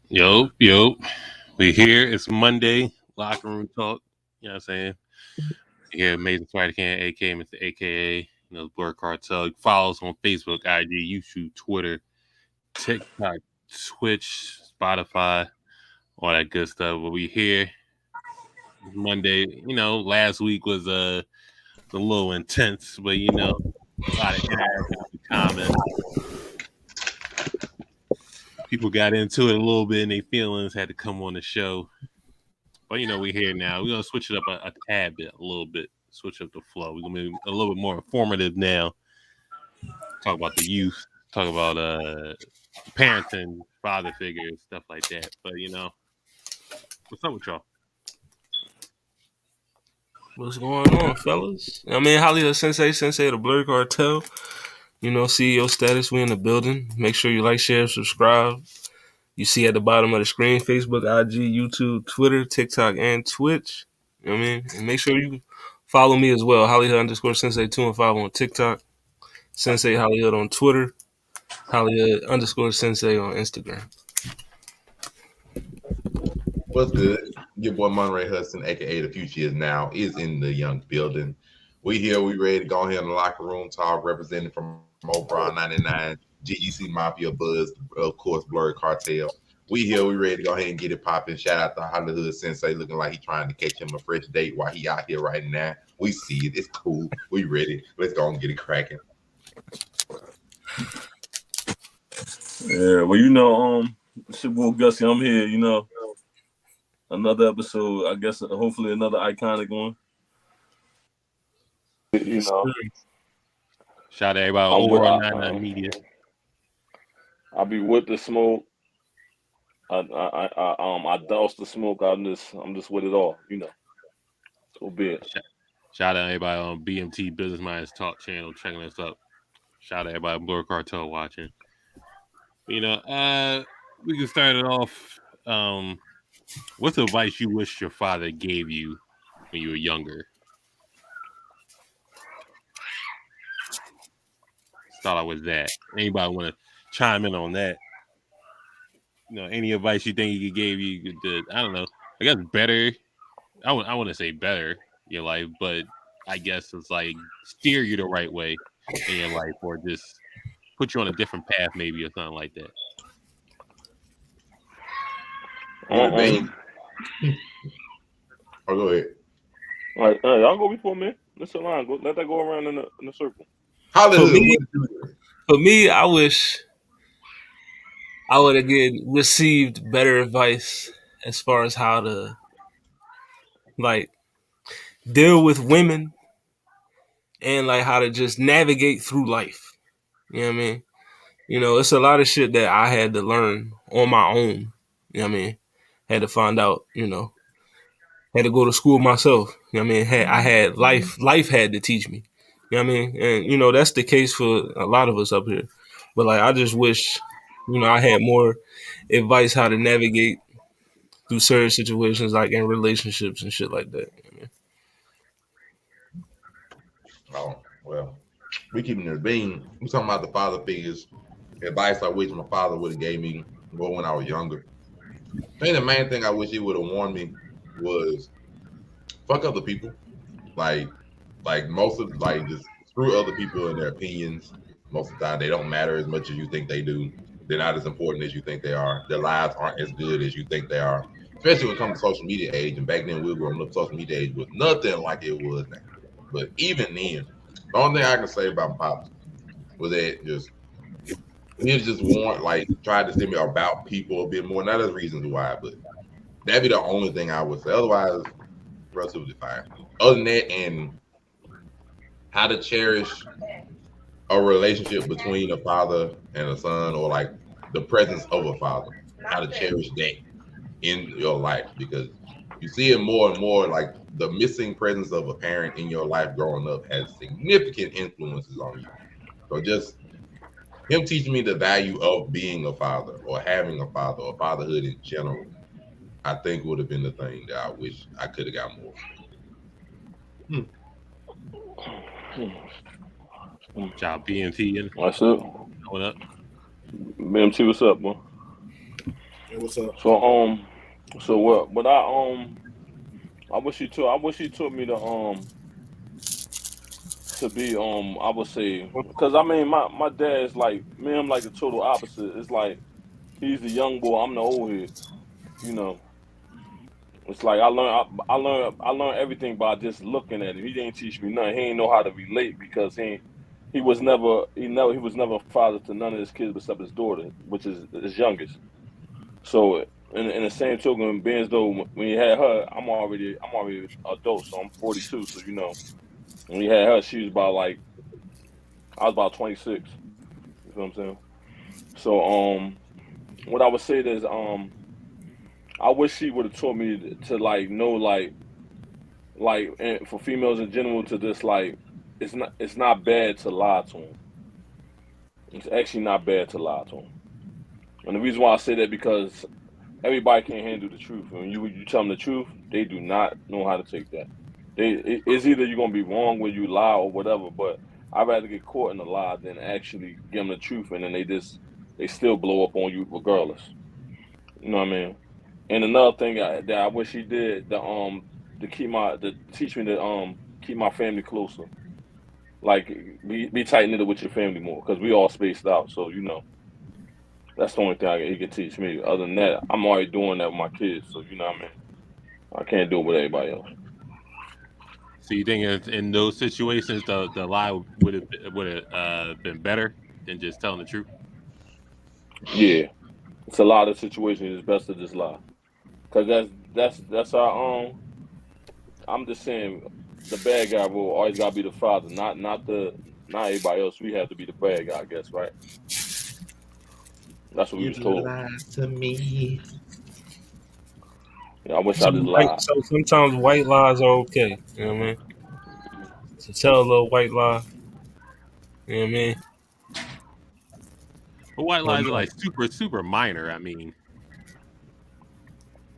Yo, we here. It's Monday, locker room talk. You know what I'm saying? Here, Amazing Friday Can, aka Mr. AKA, Blerd Cartel. Follow us on Facebook, IG, YouTube, Twitter, TikTok, Twitch, Spotify, all that good stuff. But we here. It's Monday. Last week was a little intense, but a lot of interaction in the comments. People got into it a little bit and their feelings had to come on the show. But we're here now. We're gonna switch it up a tad bit, a little bit. Switch up the flow. We're gonna be a little bit more informative now. Talk about the youth. Talk about parenting, father figures, stuff like that. But what's up with y'all? What's going on, fellas? Hollywood Sensei of the Blerd Cartel. CEO status, we in the building. Make sure you like, share, subscribe. You see at the bottom of the screen, Facebook, IG, YouTube, Twitter, TikTok, and Twitch. And make sure you follow me as well. Hollywood_Sensei215 on TikTok. Sensei Hollywood on Twitter. Hollywood_Sensei on Instagram. What's good? Your boy Monray Hudson, aka the future is now, is in the young building. We here, we ready to go ahead in the locker room talk, representing from O'Brien 99, GEC Mafia Buzz, of course, Blerd Cartel. We here, we ready to go ahead and get it popping. Shout out to Hollywood Sensei, looking like he trying to catch him a fresh date while he out here right now. We see it, it's cool. We ready. Let's go and get it cracking. Yeah, well, it's your boy Gussie. I'm here, another episode. I guess hopefully another iconic one. Shout out everybody over on 99 Media. I'll be with the smoke. I douse the smoke. I'm just with it all, So be it. Shout out everybody on BMT Business Minds Talk channel checking us up. Shout out everybody on Blerd Cartel watching. We can start it off. What's the advice you wish your father gave you when you were younger? Start out with that. Anybody want to chime in on that? Any advice you think he gave you to, I don't know, I guess better. I want to say better your life, but I guess it's like steer you the right way in your life, or just put you on a different path, maybe, or something like that. Oh, go ahead. All right, y'all go before me. Let's align. Let that go around in the circle. For me, I wish I would have received better advice as far as how to deal with women and how to just navigate through life. You know what I mean? It's a lot of shit that I had to learn on my own. You know what I mean? Had to find out, had to go to school myself. You know what I mean? I had life had to teach me. You know what I mean? And that's the case for a lot of us up here. But I just wish, I had more advice how to navigate through certain situations, like in relationships and shit like that. You know what I mean? Oh, well, we keeping it being. We talking about the father figures. Advice I wish my father would have gave me when I was younger. I think the main thing I wish he would have warned me was fuck other people. Like most of just screw other people and their opinions. Most of the time they don't matter as much as you think they do. They're not as important as you think they are. Their lives aren't as good as you think they are. Especially when it comes to social media age. And back then we were growing up, social media age was nothing like it was now. But even then, the only thing I can say about my pops was that he just tried to tell me about people a bit more. Not as reasons why, but that'd be the only thing I would say. Otherwise, relatively fine. Other than that, and how to cherish a relationship between a father and a son, or the presence of a father. How to cherish that in your life, because you see it more and more. The missing presence of a parent in your life growing up has significant influences on you. So just him teaching me the value of being a father, or having a father, or fatherhood in general, I think would have been the thing that I wish I could have got more. BMT. What's up? What up? BMT, what's up, boy? Hey, what's up? So what? But I wish he taught me to be I would say, because I mean my dad is like me and him like the total opposite. It's like he's the young boy, I'm the old head. You know, it's like I learned everything by just looking at him. He didn't teach me nothing. He didn't know how to relate because he was never a father to none of his kids except his daughter, which is his youngest. So in the same token, being as though when he had her, I'm already adult, so I'm 42. So when he had her, she was about like I was about 26. You feel what I'm saying? So what I would say is I wish he would have taught me to like know and for females in general to just like it's not bad to lie to them. It's actually not bad to lie to them. And the reason why I say that because everybody can't handle the truth. And when you tell them the truth, they do not know how to take that. It's either you're gonna be wrong when you lie or whatever. But I'd rather get caught in a lie than actually give them the truth, and then they still blow up on you regardless. You know what I mean? And another thing that I wish he did to teach me to keep my family closer. Like be tight knitted with your family more because we all spaced out. So that's the only thing he could teach me. Other than that, I'm already doing that with my kids. So you know what I mean. I can't do it with everybody else. So you think in those situations the lie would have been better than just telling the truth? Yeah, it's a lot of situations. It's best to just lie because that's our own. I'm just saying the bad guy will always gotta be the father, not everybody else. We have to be the bad guy, I guess, right? That's what we You was told. lied to me. I wish I just lied. So sometimes white lies are okay. You know what I mean? To tell a little white lie. You know what I mean? But white Or lies are no. like super minor. I mean,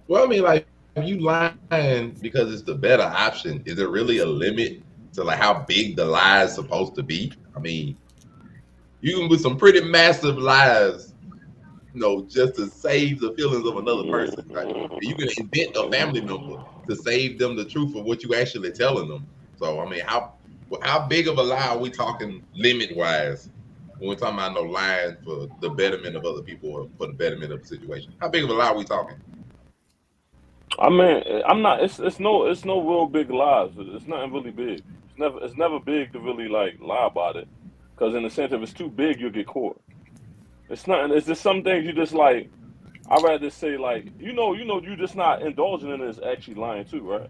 Well, I mean, like you lying because it's the better option. Is there really a limit to like how big the lie is supposed to be? I mean, you can put some pretty massive lies, just to save the feelings of another person. Right? You can invent a family member to save them the truth of what you actually telling them. So, I mean, how big of a lie are we talking limit wise when we're talking about no lying for the betterment of other people or for the betterment of the situation? How big of a lie are we talking? I mean, I'm not. It's no real big lies. It's nothing really big. It's never big to really like lie about it, because in the sense if it's too big, you'll get caught. It's nothing. It's just some things you just like. I rather say like you just not indulging in it is actually lying too, right?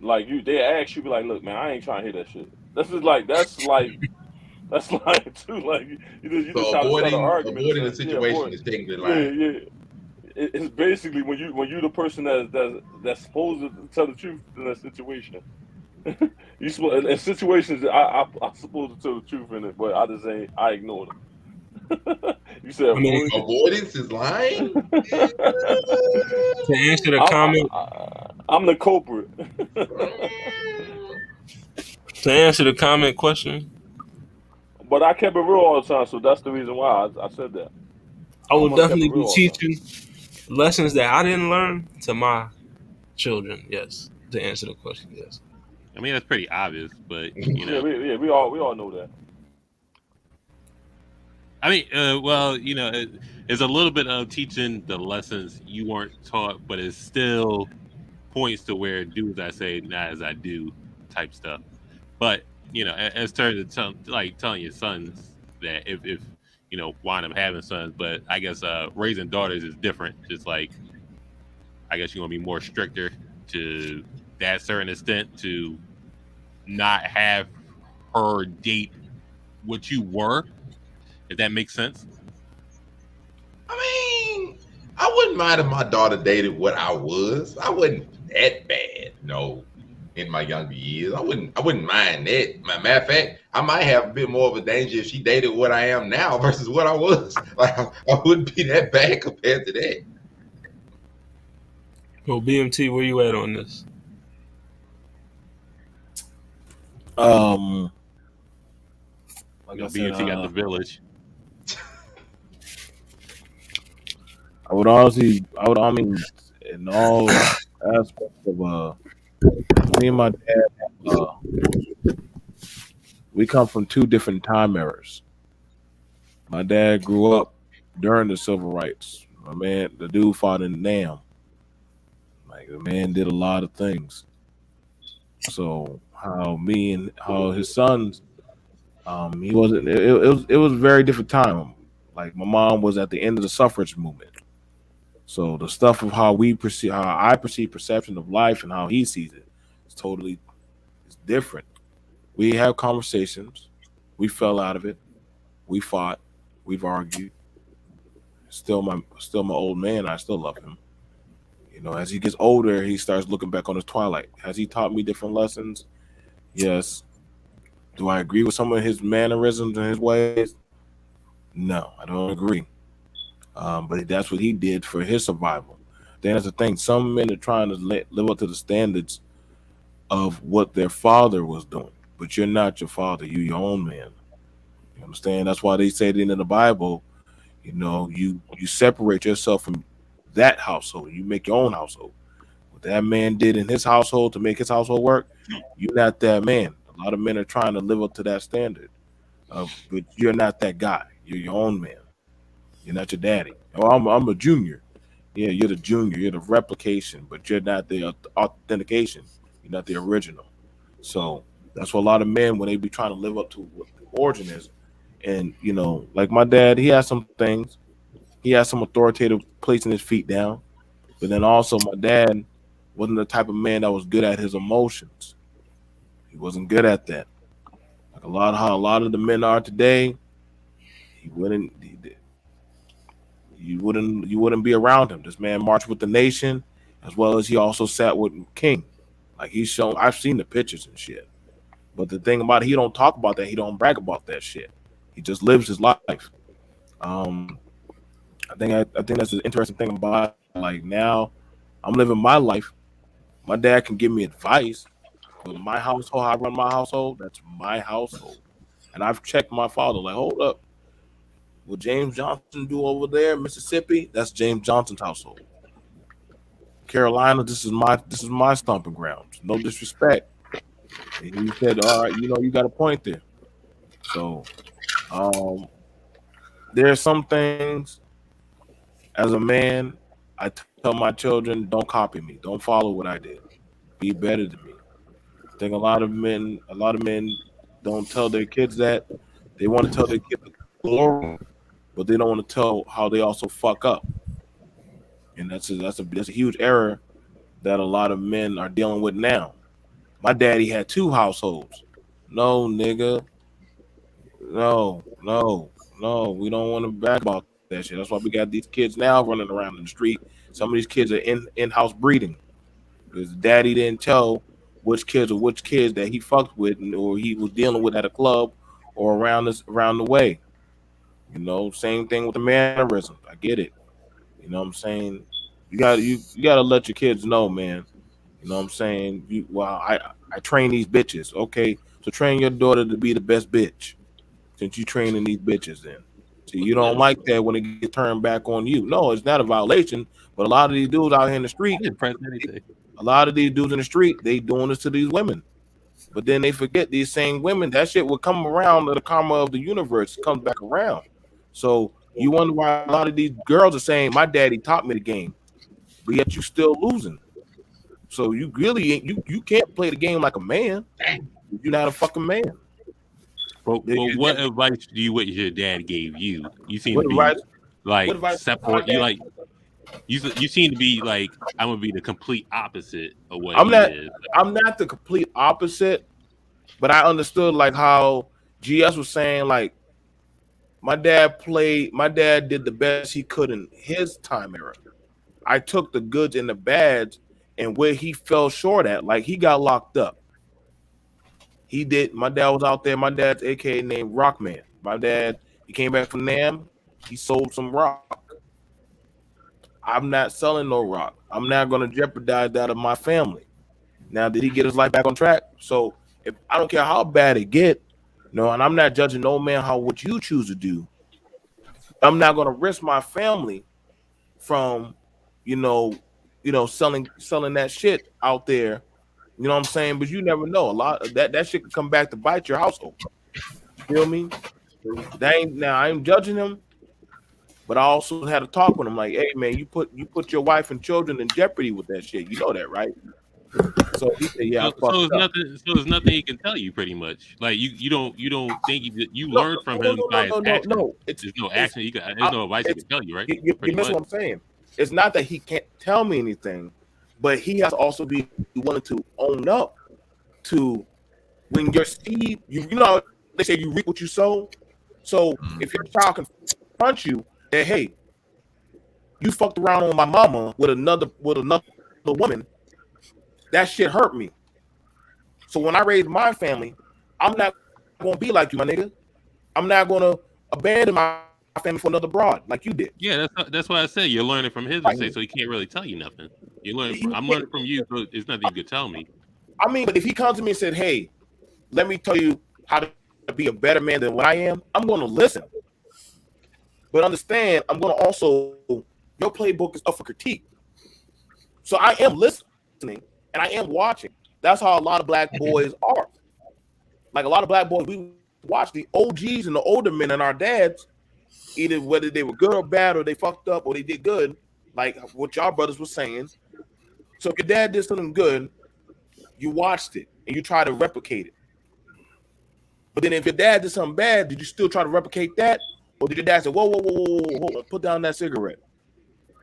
Like they ask you be like, look, man, I ain't trying to hear that shit. That's lying too. Like you just So try to start an argument and avoiding the say, yeah, situation boy, is technically yeah, lying. yeah. It's basically when you the person that's supposed to tell the truth in that situation. In situations I supposed to tell the truth in it, but I ignored them. You said I mean, avoid. Avoidance is lying. to answer the comment, I'm the culprit. to answer the comment question, But I kept it real all the time, so that's the reason why I said that. I I'm will gonna keep it definitely real be all the time. teaching lessons that I didn't learn to my children. Yes, to answer the question, yes. I mean that's pretty obvious, but We all know that. I mean, well, it's a little bit of teaching the lessons you weren't taught, but it still points to where do as I say, not as I do, type stuff. But as terms of like telling your sons that if wind up having sons, but I guess raising daughters is different. Just like I guess you're gonna be more stricter to that certain extent to not have her date what you were, if that makes sense. I mean, I wouldn't mind if my daughter dated what I was. I wasn't that bad, no. In my younger years, I wouldn't mind that. Matter of fact, I might have a bit more of a danger if she dated what I am now versus what I was. Like I wouldn't be that bad compared to that. Well, BMT, where you at on this? Like I said, BMT got the village. I mean, in all aspects of me and my dad, uh, we come from two different time eras. My dad grew up during the civil rights. My man, the dude fought in Nam. Like the man did a lot of things. So how his sons, he wasn't. It was a very different time. Like my mom was at the end of the suffrage movement. So the stuff of how I perceive perception of life and how he sees it, is totally it's different. We have conversations. We fell out of it. We fought. We've argued. Still my old man. I still love him. You know, as he gets older, he starts looking back on his twilight. Has he taught me different lessons? Yes. Do I agree with some of his mannerisms and his ways? No, I don't agree. But that's what he did for his survival. Then that's the thing. Some men are trying to live up to the standards of what their father was doing, but you're not your father. You're your own man. You understand? That's why they say it in the Bible. You know, you separate yourself from that household. You make your own household. What that man did in his household to make his household work, you're not that man. A lot of men are trying to live up to that standard, but you're not that guy. You're your own man. You're not your daddy. Oh, I'm a junior. Yeah, you're the junior. You're the replication, but you're not the authentication. You're not the original. So that's what a lot of men when they be trying to live up to what the origin is. And you know, like my dad, he has some things. He has some authoritative placing his feet down. But then also, my dad wasn't the type of man that was good at his emotions. He wasn't good at that. Like how a lot of the men are today. He wouldn't. You wouldn't be around him. This man marched with the nation, as well as he also sat with King. Like he's shown. I've seen the pictures and shit. But the thing about it, he don't talk about that. He don't brag about that shit. He just lives his life. Um, I think that's the interesting thing about it. Like now, I'm living my life. My dad can give me advice, but my household, how I run my household, that's my household. And I've checked my father. Like, hold up, what James Johnson do over there, in Mississippi? That's James Johnson's household. Carolina, this is my stomping grounds. No disrespect. And he said, all right, you got a point there. So um, there are some things as a man, I tell my children, don't copy me, don't follow what I did. Be better than me. I think a lot of men don't tell their kids that. They want to tell their kids the glory, but they don't want to tell how they also fuck up. And that's a huge error that a lot of men are dealing with now. My daddy had two households. No, nigga. No, no, no. We don't want to brag about that shit. That's why we got these kids now running around in the street. Some of these kids are in-house breeding because daddy didn't tell which kids that he fucked with or he was dealing with at a club or around the way. Same thing with the mannerisms. I get it. You know what I'm saying? You gotta let your kids know, man. You know what I'm saying? I train these bitches. Okay, so train your daughter to be the best bitch since you training these bitches. Then see, you don't Yeah, like that when it gets turned back on you. No, it's not a violation. But a lot of these dudes out here in the I street, didn't press anything. a lot of these dudes in the street, they doing this to these women. But then they forget these same women. That shit will come around. The karma of the universe comes back around. So you wonder why a lot of these girls are saying, "My daddy taught me the game," but yet you still losing. So you really ain't you can't play the game like a man. You're not a fucking man. But what advice do you wish your dad gave you? You seem What to be advice? What like advice my separate. You dad? like you seem to be like I'm gonna be the complete opposite of what I'm he not. is. I'm not the complete opposite, but I understood like how GS was saying. Like My dad did the best he could in his time era. I took the goods and the bads and where he fell short at. Like he got locked up. He did. My dad was out there. My dad's AKA named Rockman. My dad, he came back from Nam. He sold some rock. I'm not selling no rock. I'm not going to jeopardize that of my family. Now, did he get his life back on track? So, if I don't care how bad it get, no, and I'm not judging no man how what you choose to do. I'm not going to risk my family from, you know, selling that shit out there. You know what I'm saying? But you never know. A lot of that shit can come back to bite your household. Feel me? I ain't judging him, but I also had to talk with him like, hey man, you put your wife and children in jeopardy with that shit. You know that, right? So he said, yeah, I fucked So it's up. nothing. So there's nothing he can tell you, pretty much. Like you don't think you learned from him by his actions. No. There's no action. There's no advice he can tell you, right? You miss what I'm saying. It's not that he can't tell me anything, but he has to also be willing to own up to when your seed. You know they say you reap what you sow. So if your child confronts you that, hey, you fucked around on my mama with another woman, that shit hurt me. So when I raise my family, I'm not gonna be like you, my nigga. I'm not gonna abandon my family for another broad like you did. Yeah, that's why I said you're learning from his mistakes, so he can't really tell you nothing. I'm learning from you, so it's nothing you could tell me. I mean, but if he comes to me and said, hey, let me tell you how to be a better man than what I am, I'm gonna listen. But understand, I'm gonna also, your playbook is up for critique. So I am listening and I am watching. That's how a lot of black boys are. Like a lot of black boys, we watch the OGs and the older men and our dads, either whether they were good or bad, or they fucked up or they did good, like what y'all brothers were saying. So if your dad did something good, you watched it and you try to replicate it. But then if your dad did something bad, did you still try to replicate that? Or did your dad say, whoa, put down that cigarette?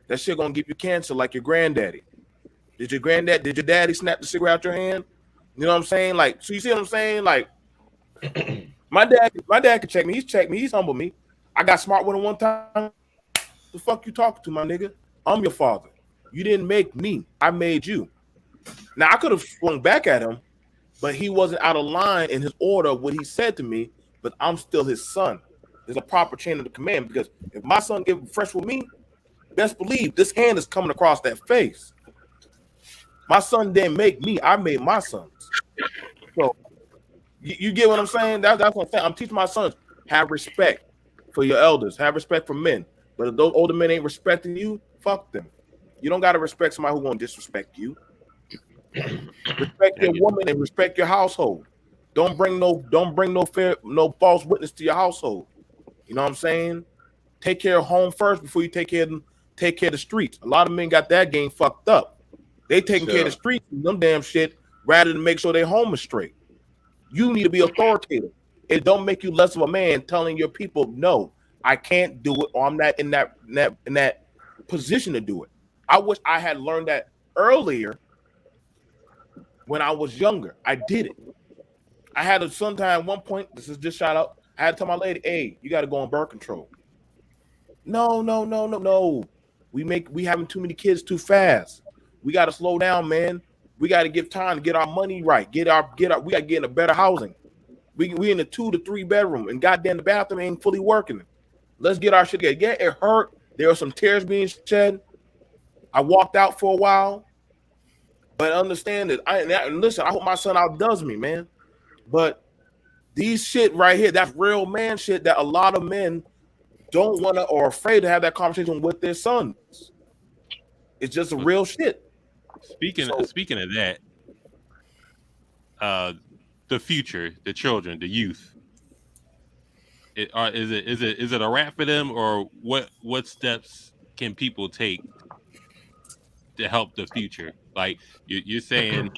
That shit gonna give you cancer like your granddaddy. Did your daddy snap the cigarette out your hand? You know what I'm saying? Like, so you see what I'm saying? Like, my dad could check me. He's checked me. He's humbled me. I got smart with him one time. The fuck you talking to, my nigga? I'm your father. You didn't make me. I made you. Now I could have swung back at him, but he wasn't out of line in his order of what he said to me. But I'm still his son. There's a proper chain of the command, because if my son get fresh with me, best believe this hand is coming across that face. My son didn't make me. I made my sons. So you get what I'm saying? That's what I'm saying. I'm teaching my sons, have respect for your elders. Have respect for men. But if those older men ain't respecting you, fuck them. You don't got to respect somebody who won't disrespect you. Respect your woman and respect your household. Don't bring no false witness to your household. You know what I'm saying? Take care of home first before you take care of the streets. A lot of men got that game fucked up. They taking care of the streets and them damn shit rather than make sure their home is straight. You need to be authoritative. It don't make you less of a man telling your people, no, I can't do it, or I'm not in that position to do it. I wish I had learned that earlier when I was younger. I did it. I had to sometime at one point, this is just shout out, I had to tell my lady, hey, you got to go on birth control. No. We having too many kids too fast. We got to slow down, man. We got to give time to get our money right. We got to get in a better housing. We in a 2 to 3 bedroom, and goddamn the bathroom ain't fully working. Let's get our shit together. Yeah, it hurt. There were some tears being shed. I walked out for a while, but understand that. Listen, I hope my son outdoes me, man. But these shit right here, that's real man shit that a lot of men don't want to or are afraid to have that conversation with their sons. It's just a real shit. Speaking of that, the future, the children, the youth. Is it a wrap for them, or what steps can people take to help the future? Like you're saying,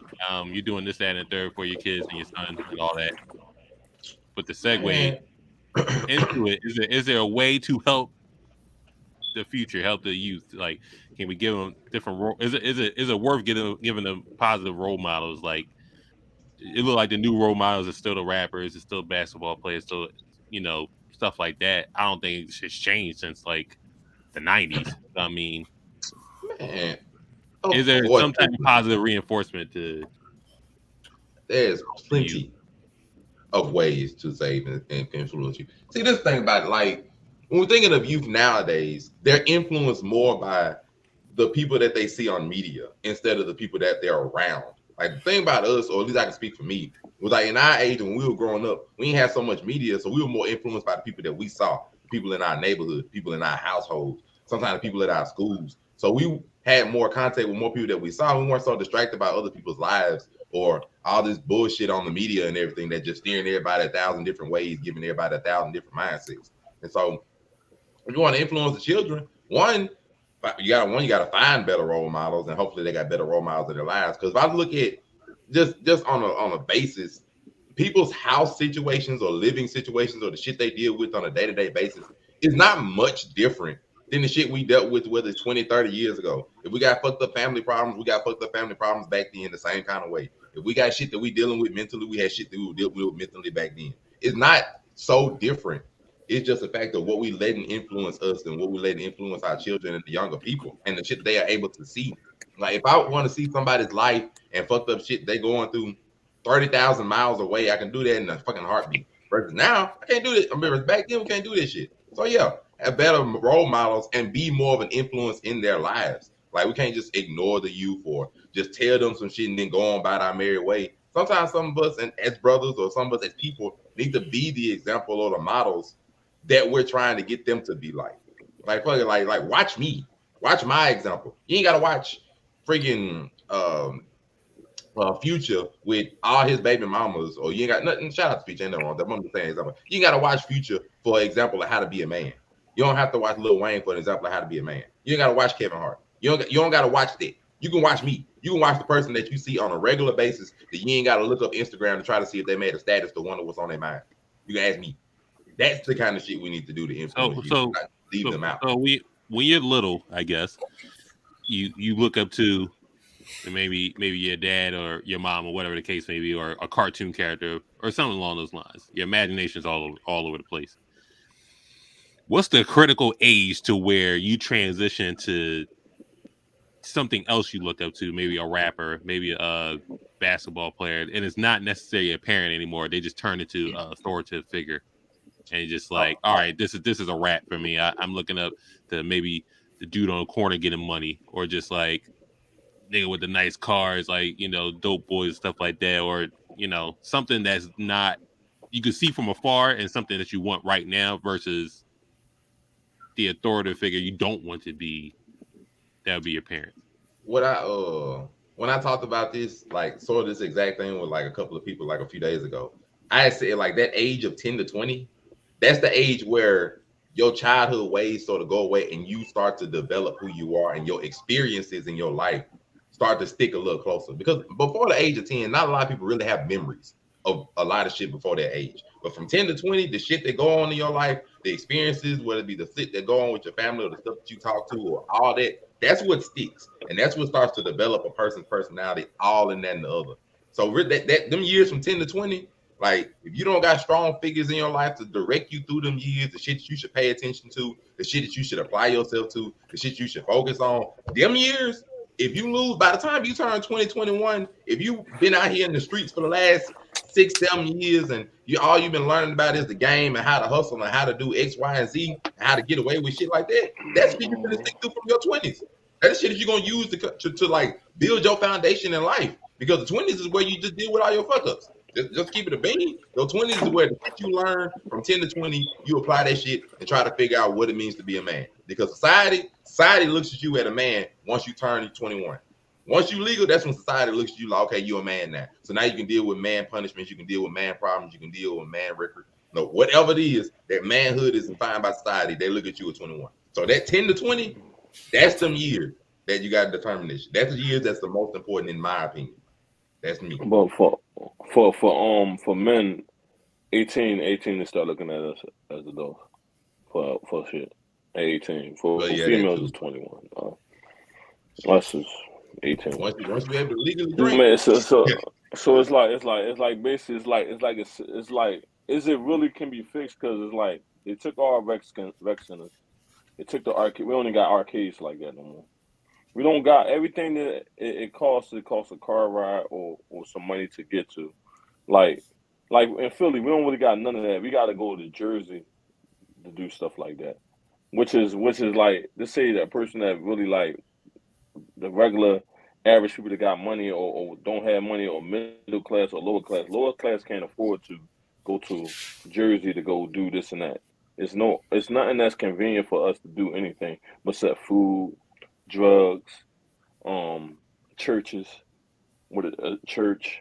you're doing this, that, and the third for your kids and your son and all that. But the segue into it, is there a way to help the future, help the youth? Like, can we give them different role? Is it worth giving them positive role models? Like, it look like the new role models are still the rappers, it's still basketball players, still stuff like that. I don't think it's changed since like the 90s. I mean, man, is there some type of positive reinforcement to? There's plenty of ways to save and influence you. See, this thing about like when we're thinking of youth nowadays, they're influenced more by the people that they see on media instead of the people that they're around. Like the thing about us, or at least I can speak for me, was like in our age when we were growing up, we didn't have so much media, so we were more influenced by the people that we saw, people in our neighborhood, people in our households. sometimes the people at our schools. So we had more contact with more people that we saw. We weren't so distracted by other people's lives or all this bullshit on the media and everything that just steering everybody 1,000 different ways, giving everybody 1,000 different mindsets. And so if you want to influence the children, you gotta find better role models, and hopefully they got better role models in their lives. Because if I look at just on a basis, people's house situations or living situations or the shit they deal with on a day-to-day basis is not much different than the shit we dealt with, whether it's 20, 30 years ago. If we got fucked up family problems, we got fucked up family problems back then the same kind of way. If we got shit that we dealing with mentally, we had shit that we were dealing with mentally back then. It's not so different. It's just a fact of what we letting influence us and what we letting influence our children and the younger people and the shit they are able to see. Like if I want to see somebody's life and fucked up shit they going through 30,000 miles away, I can do that in a fucking heartbeat. Versus now, I can't do this. I remember back then we can't do this shit. So yeah, have better role models and be more of an influence in their lives. Like we can't just ignore the youth or just tell them some shit and then go on about our merry way. Sometimes some of us, and as brothers or some of us as people, need to be the example or the models that we're trying to get them to be like. Like watch me. Watch my example. You ain't gotta watch freaking Future with all his baby mamas, or you ain't got nothing. Shout out to Future, ain't nothing wrong. That I'm just saying example. You ain't gotta watch Future for example of how to be a man. You don't have to watch Lil Wayne for an example of how to be a man. You ain't gotta watch Kevin Hart. You don't gotta watch that. You can watch me. You can watch the person that you see on a regular basis that you ain't gotta look up Instagram to try to see if they made a status to wonder what's on their mind. You can ask me. That's the kind of shit we need to do to influence you, not leave them out. So when you're little, I guess, you look up to maybe your dad or your mom or whatever the case may be, or a cartoon character or something along those lines. Your imagination's all over the place. What's the critical age to where you transition to something else you look up to? Maybe a rapper, maybe a basketball player, and it's not necessarily a parent anymore. They just turn into an authoritative figure. And just like, all right, this is a rap for me. I'm looking up to maybe the dude on the corner getting money, or just like nigga with the nice cars, like, you know, dope boys, stuff like that, or, you know, something that's not, you can see from afar and something that you want right now versus the authoritative figure you don't want to be. That would be your parents. When I talked about this, like sort of this exact thing with like a couple of people like a few days ago, I said like that age of 10 to 20, that's the age where your childhood ways sort of go away and you start to develop who you are, and your experiences in your life start to stick a little closer. Because before the age of 10, not a lot of people really have memories of a lot of shit before that age. But from 10 to 20, the shit that go on in your life, the experiences, whether it be the shit that go on with your family or the stuff that you talk to or all that, that's what sticks. And that's what starts to develop a person's personality, all in that and the other. So them years from 10 to 20, like if you don't got strong figures in your life to direct you through them years, the shit that you should pay attention to, the shit that you should apply yourself to, the shit you should focus on, them years, if you lose by the time you turn 2021, if you've been out here in the streets for the last 6-7 years and all you've been learning about is the game and how to hustle and how to do X, Y, and Z, and how to get away with shit like that, that's shit you're gonna stick through from your 20s. That's shit that you're gonna use to like build your foundation in life. Because the 20s is where you just deal with all your fuck ups. Just keep it a bean. Your 20s is where the shit you learn from 10 to 20, you apply that shit and try to figure out what it means to be a man. Because society looks at you as a man once you turn 21. Once you legal, that's when society looks at you like, okay, you're a man now. So now you can deal with man punishments, you can deal with man problems, you can deal with man record. No, whatever it is, that manhood is defined by society, they look at you at 21. So that 10 to 20, that's them years that you got to determine this. That's the years that's the most important in my opinion. That's me. But for men, 18 to start looking at us as adults for shit. 18 for females is 21. Us is 18. Once you able to legally drink, man, so it's like basically it's like is it really can be fixed? Because it's like they took all rec centers. They took the arcade. We only got arcades like that no more. We don't got everything that it costs. It costs a car ride or some money to get to. Like in Philly, we don't really got none of that. We got to go to Jersey to do stuff like that. Which is like, let's say that person that really like the regular average people that got money or don't have money or middle class or lower class. Lower class can't afford to go to Jersey to go do this and that. It's nothing that's convenient for us to do anything but set food, drugs, churches, what a church.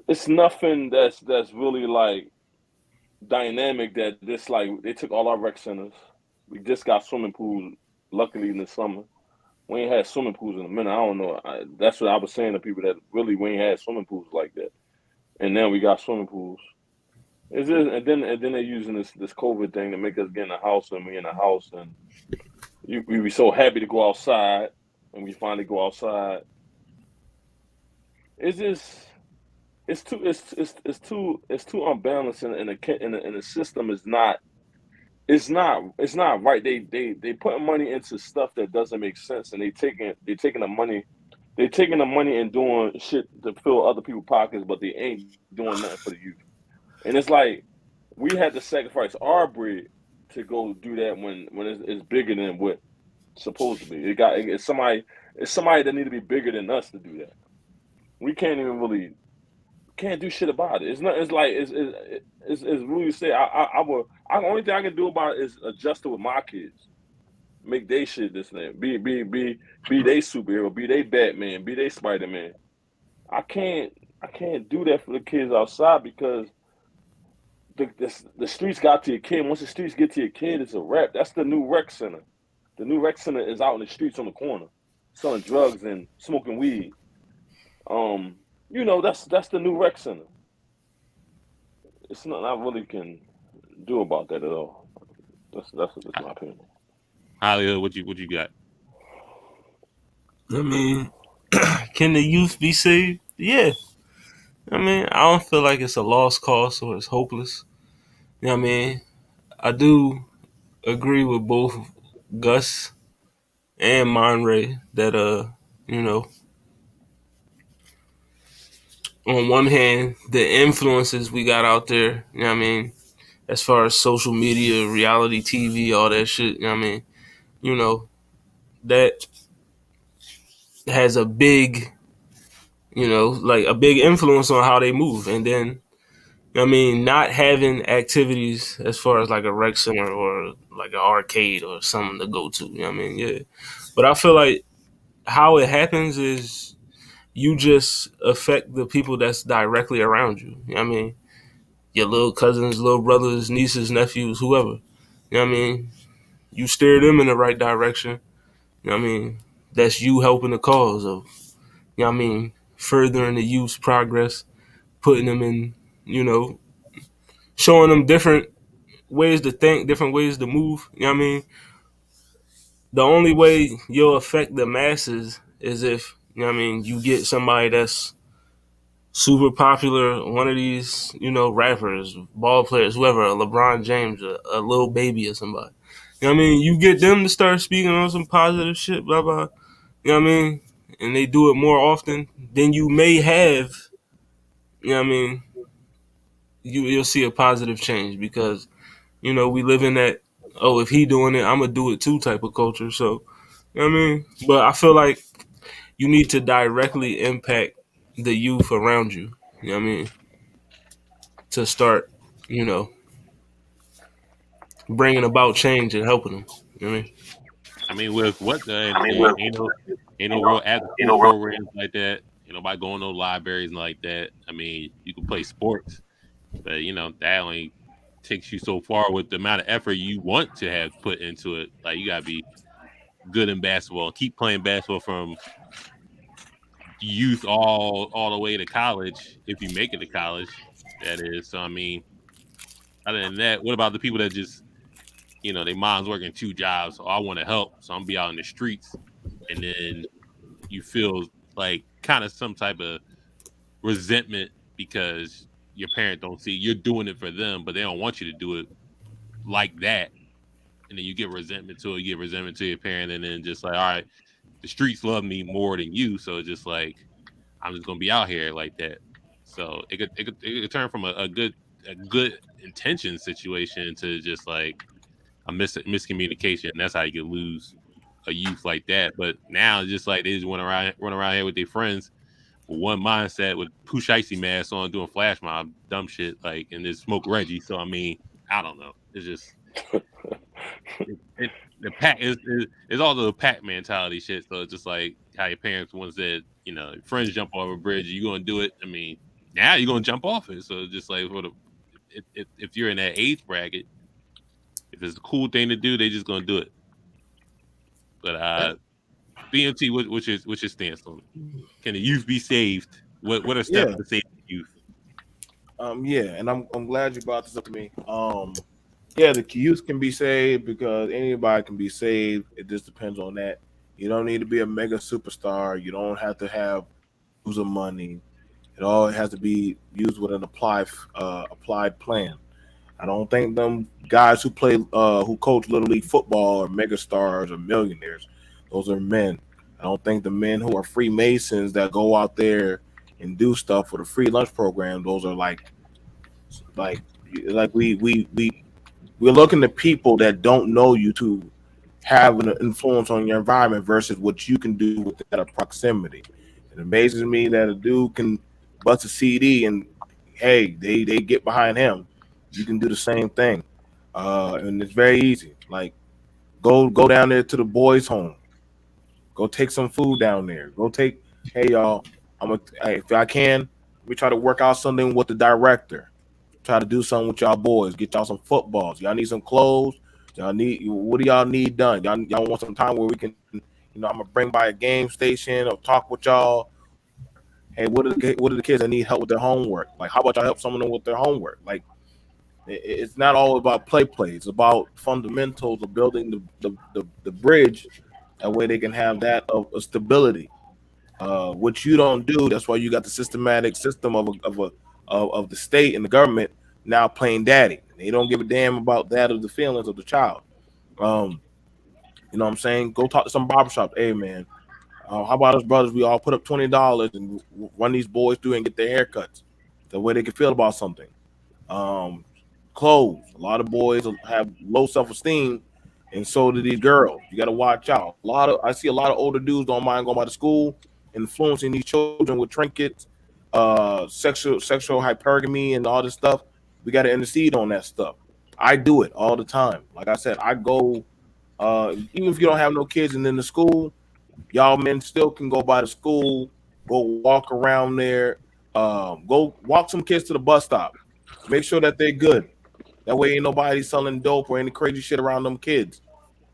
It's nothing that's really like dynamic. That this like they took all our rec centers. We just got swimming pools. Luckily in the summer, we ain't had swimming pools in a minute. I don't know. That's what I was saying to people that really we ain't had swimming pools like that. And now we got swimming pools. It's just, and then they're using this COVID thing to make us get in the house, and we in the house, and we be so happy to go outside, and we finally go outside. It's just it's too unbalanced, and the system is not. It's not right. They putting money into stuff that doesn't make sense, and they taking the money and doing shit to fill other people's pockets, but they ain't doing nothing for the youth. And it's like we had to sacrifice our bread to go do that when it's bigger than what it's supposed to be. It's somebody that need to be bigger than us to do that. We can't even really can't do shit about it. It's not. It's like it's really say. The only thing I can do about it is adjust it with my kids. Make they shit this thing. Be they superhero. Be they Batman. Be they Spider Man. I can't do that for the kids outside because the streets got to your kid. Once the streets get to your kid, it's a wrap. That's the new rec center. The new rec center is out in the streets on the corner, selling drugs and smoking weed. That's the new rec center. It's nothing I really can do about that at all. That's just my opinion. Hollywood, what you got? I mean, can the youth be saved? Yeah. I mean, I don't feel like it's a lost cause or it's hopeless. You know what I mean? I do agree with both Gus and Monray that you know, on one hand, the influences we got out there, you know what I mean, as far as social media, reality TV, all that shit, you know what I mean, you know, that has a big, like a big influence on how they move. And then, I mean, not having activities as far as like a rec center or like an arcade or something to go to, you know what I mean? Yeah. But I feel like how it happens is you just affect the people that's directly around you. You know what I mean? Your little cousins, little brothers, nieces, nephews, whoever. You know what I mean? You steer them in the right direction. You know what I mean? That's you helping the cause of, you know what I mean, furthering the youth's progress, putting them in, you know, showing them different ways to think, different ways to move. You know what I mean? The only way you'll affect the masses is if, you know what I mean, you get somebody that's super popular, one of these, rappers, ball players, whoever, a LeBron James, a little baby or somebody. You know what I mean? You get them to start speaking on some positive shit, blah, blah. You know what I mean? And they do it more often, then you may have, you know what I mean, you'll see a positive change because, we live in that, oh, if he doing it, I'm going to do it too type of culture. So, you know what I mean? But I feel like you need to directly impact the youth around you. You know what I mean? To start, you know, bringing about change and helping them. You know what I mean? I mean, with what the ain't no real after school programs like that. Ain't nobody going to no libraries and like that. I mean, you can play sports, but that only takes you so far with the amount of effort you want to have put into it. Like you gotta be good in basketball, keep playing basketball from youth all the way to college if you make it to college. That is, so I mean, other than that, what about the people that just their mom's working two jobs, so I want to help, so I'm gonna be out in the streets, and then you feel like kind of some type of resentment because your parent don't see you're doing it for them, but they don't want you to do it like that, and then you get resentment to it, you get resentment to your parent, and then just like, all right, the streets love me more than you, so it's just like I'm just gonna be out here like that. So it could turn from a good intention situation to just like a miscommunication. And that's how you could lose a youth like that. But now it's just like they just run around here with their friends with one mindset with Pooh Shiesty masks on doing flash mob dumb shit like and just smoke Reggie. So I mean, I don't know. It's just the pack is all the pack mentality shit. So it's just like how your parents once said, you know, friends jump off a bridge, you gonna do it. I mean, now you're gonna jump off it. So it's just like if you're in that age bracket, if it's a cool thing to do, they just gonna do it. But BMT, what's your stance on it? Can the youth be saved? What are steps Yeah. to save the youth? Yeah, and I'm glad you brought this up to me. Yeah, the youth can be saved because anybody can be saved. It just depends on that. You don't need to be a mega superstar. You don't have to have tons of money. It all has to be used with an applied plan. I don't think them guys who coach little league football are mega stars or millionaires. Those are men. I don't think the men who are Freemasons that go out there and do stuff for the free lunch program. Those are like we're looking to people that don't know you to have an influence on your environment versus what you can do with that proximity. It amazes me that a dude can bust a CD and hey, they get behind him. You can do the same thing, and it's very easy. Like go down there to the boys' home. Go take some food down there. Hey y'all, if I can, let me try to work out something with the director. Try to do something with y'all boys. Get y'all some footballs. Y'all need some clothes. What do y'all need done? Y'all want some time where we can, I'm gonna bring by a game station or talk with y'all. Or hey, what are the kids that need help with their homework? Like, how about y'all help someone with their homework? Like, it's not all about play. It's about fundamentals of building the bridge. That way they can have that of stability. What you don't do, that's why you got the systematic system of the state and the government now playing daddy. They don't give a damn about that of the feelings of the child. You know what I'm saying? Go talk to some barbershop. Hey man, how about us brothers? We all put up $20 and run these boys through and get their haircuts. The way they can feel about something. Um, Clothes. A lot of boys have low self-esteem, and so do these girls. You got to watch out. I see a lot of older dudes don't mind going by the school, influencing these children with trinkets, sexual hypergamy, and all this stuff. We got to intercede on that stuff. I do it all the time. Like I said, I go. Even if you don't have no kids and in the school, y'all men still can go by the school, go walk around there, go walk some kids to the bus stop. Make sure that they're good. That way ain't nobody selling dope or any crazy shit around them kids.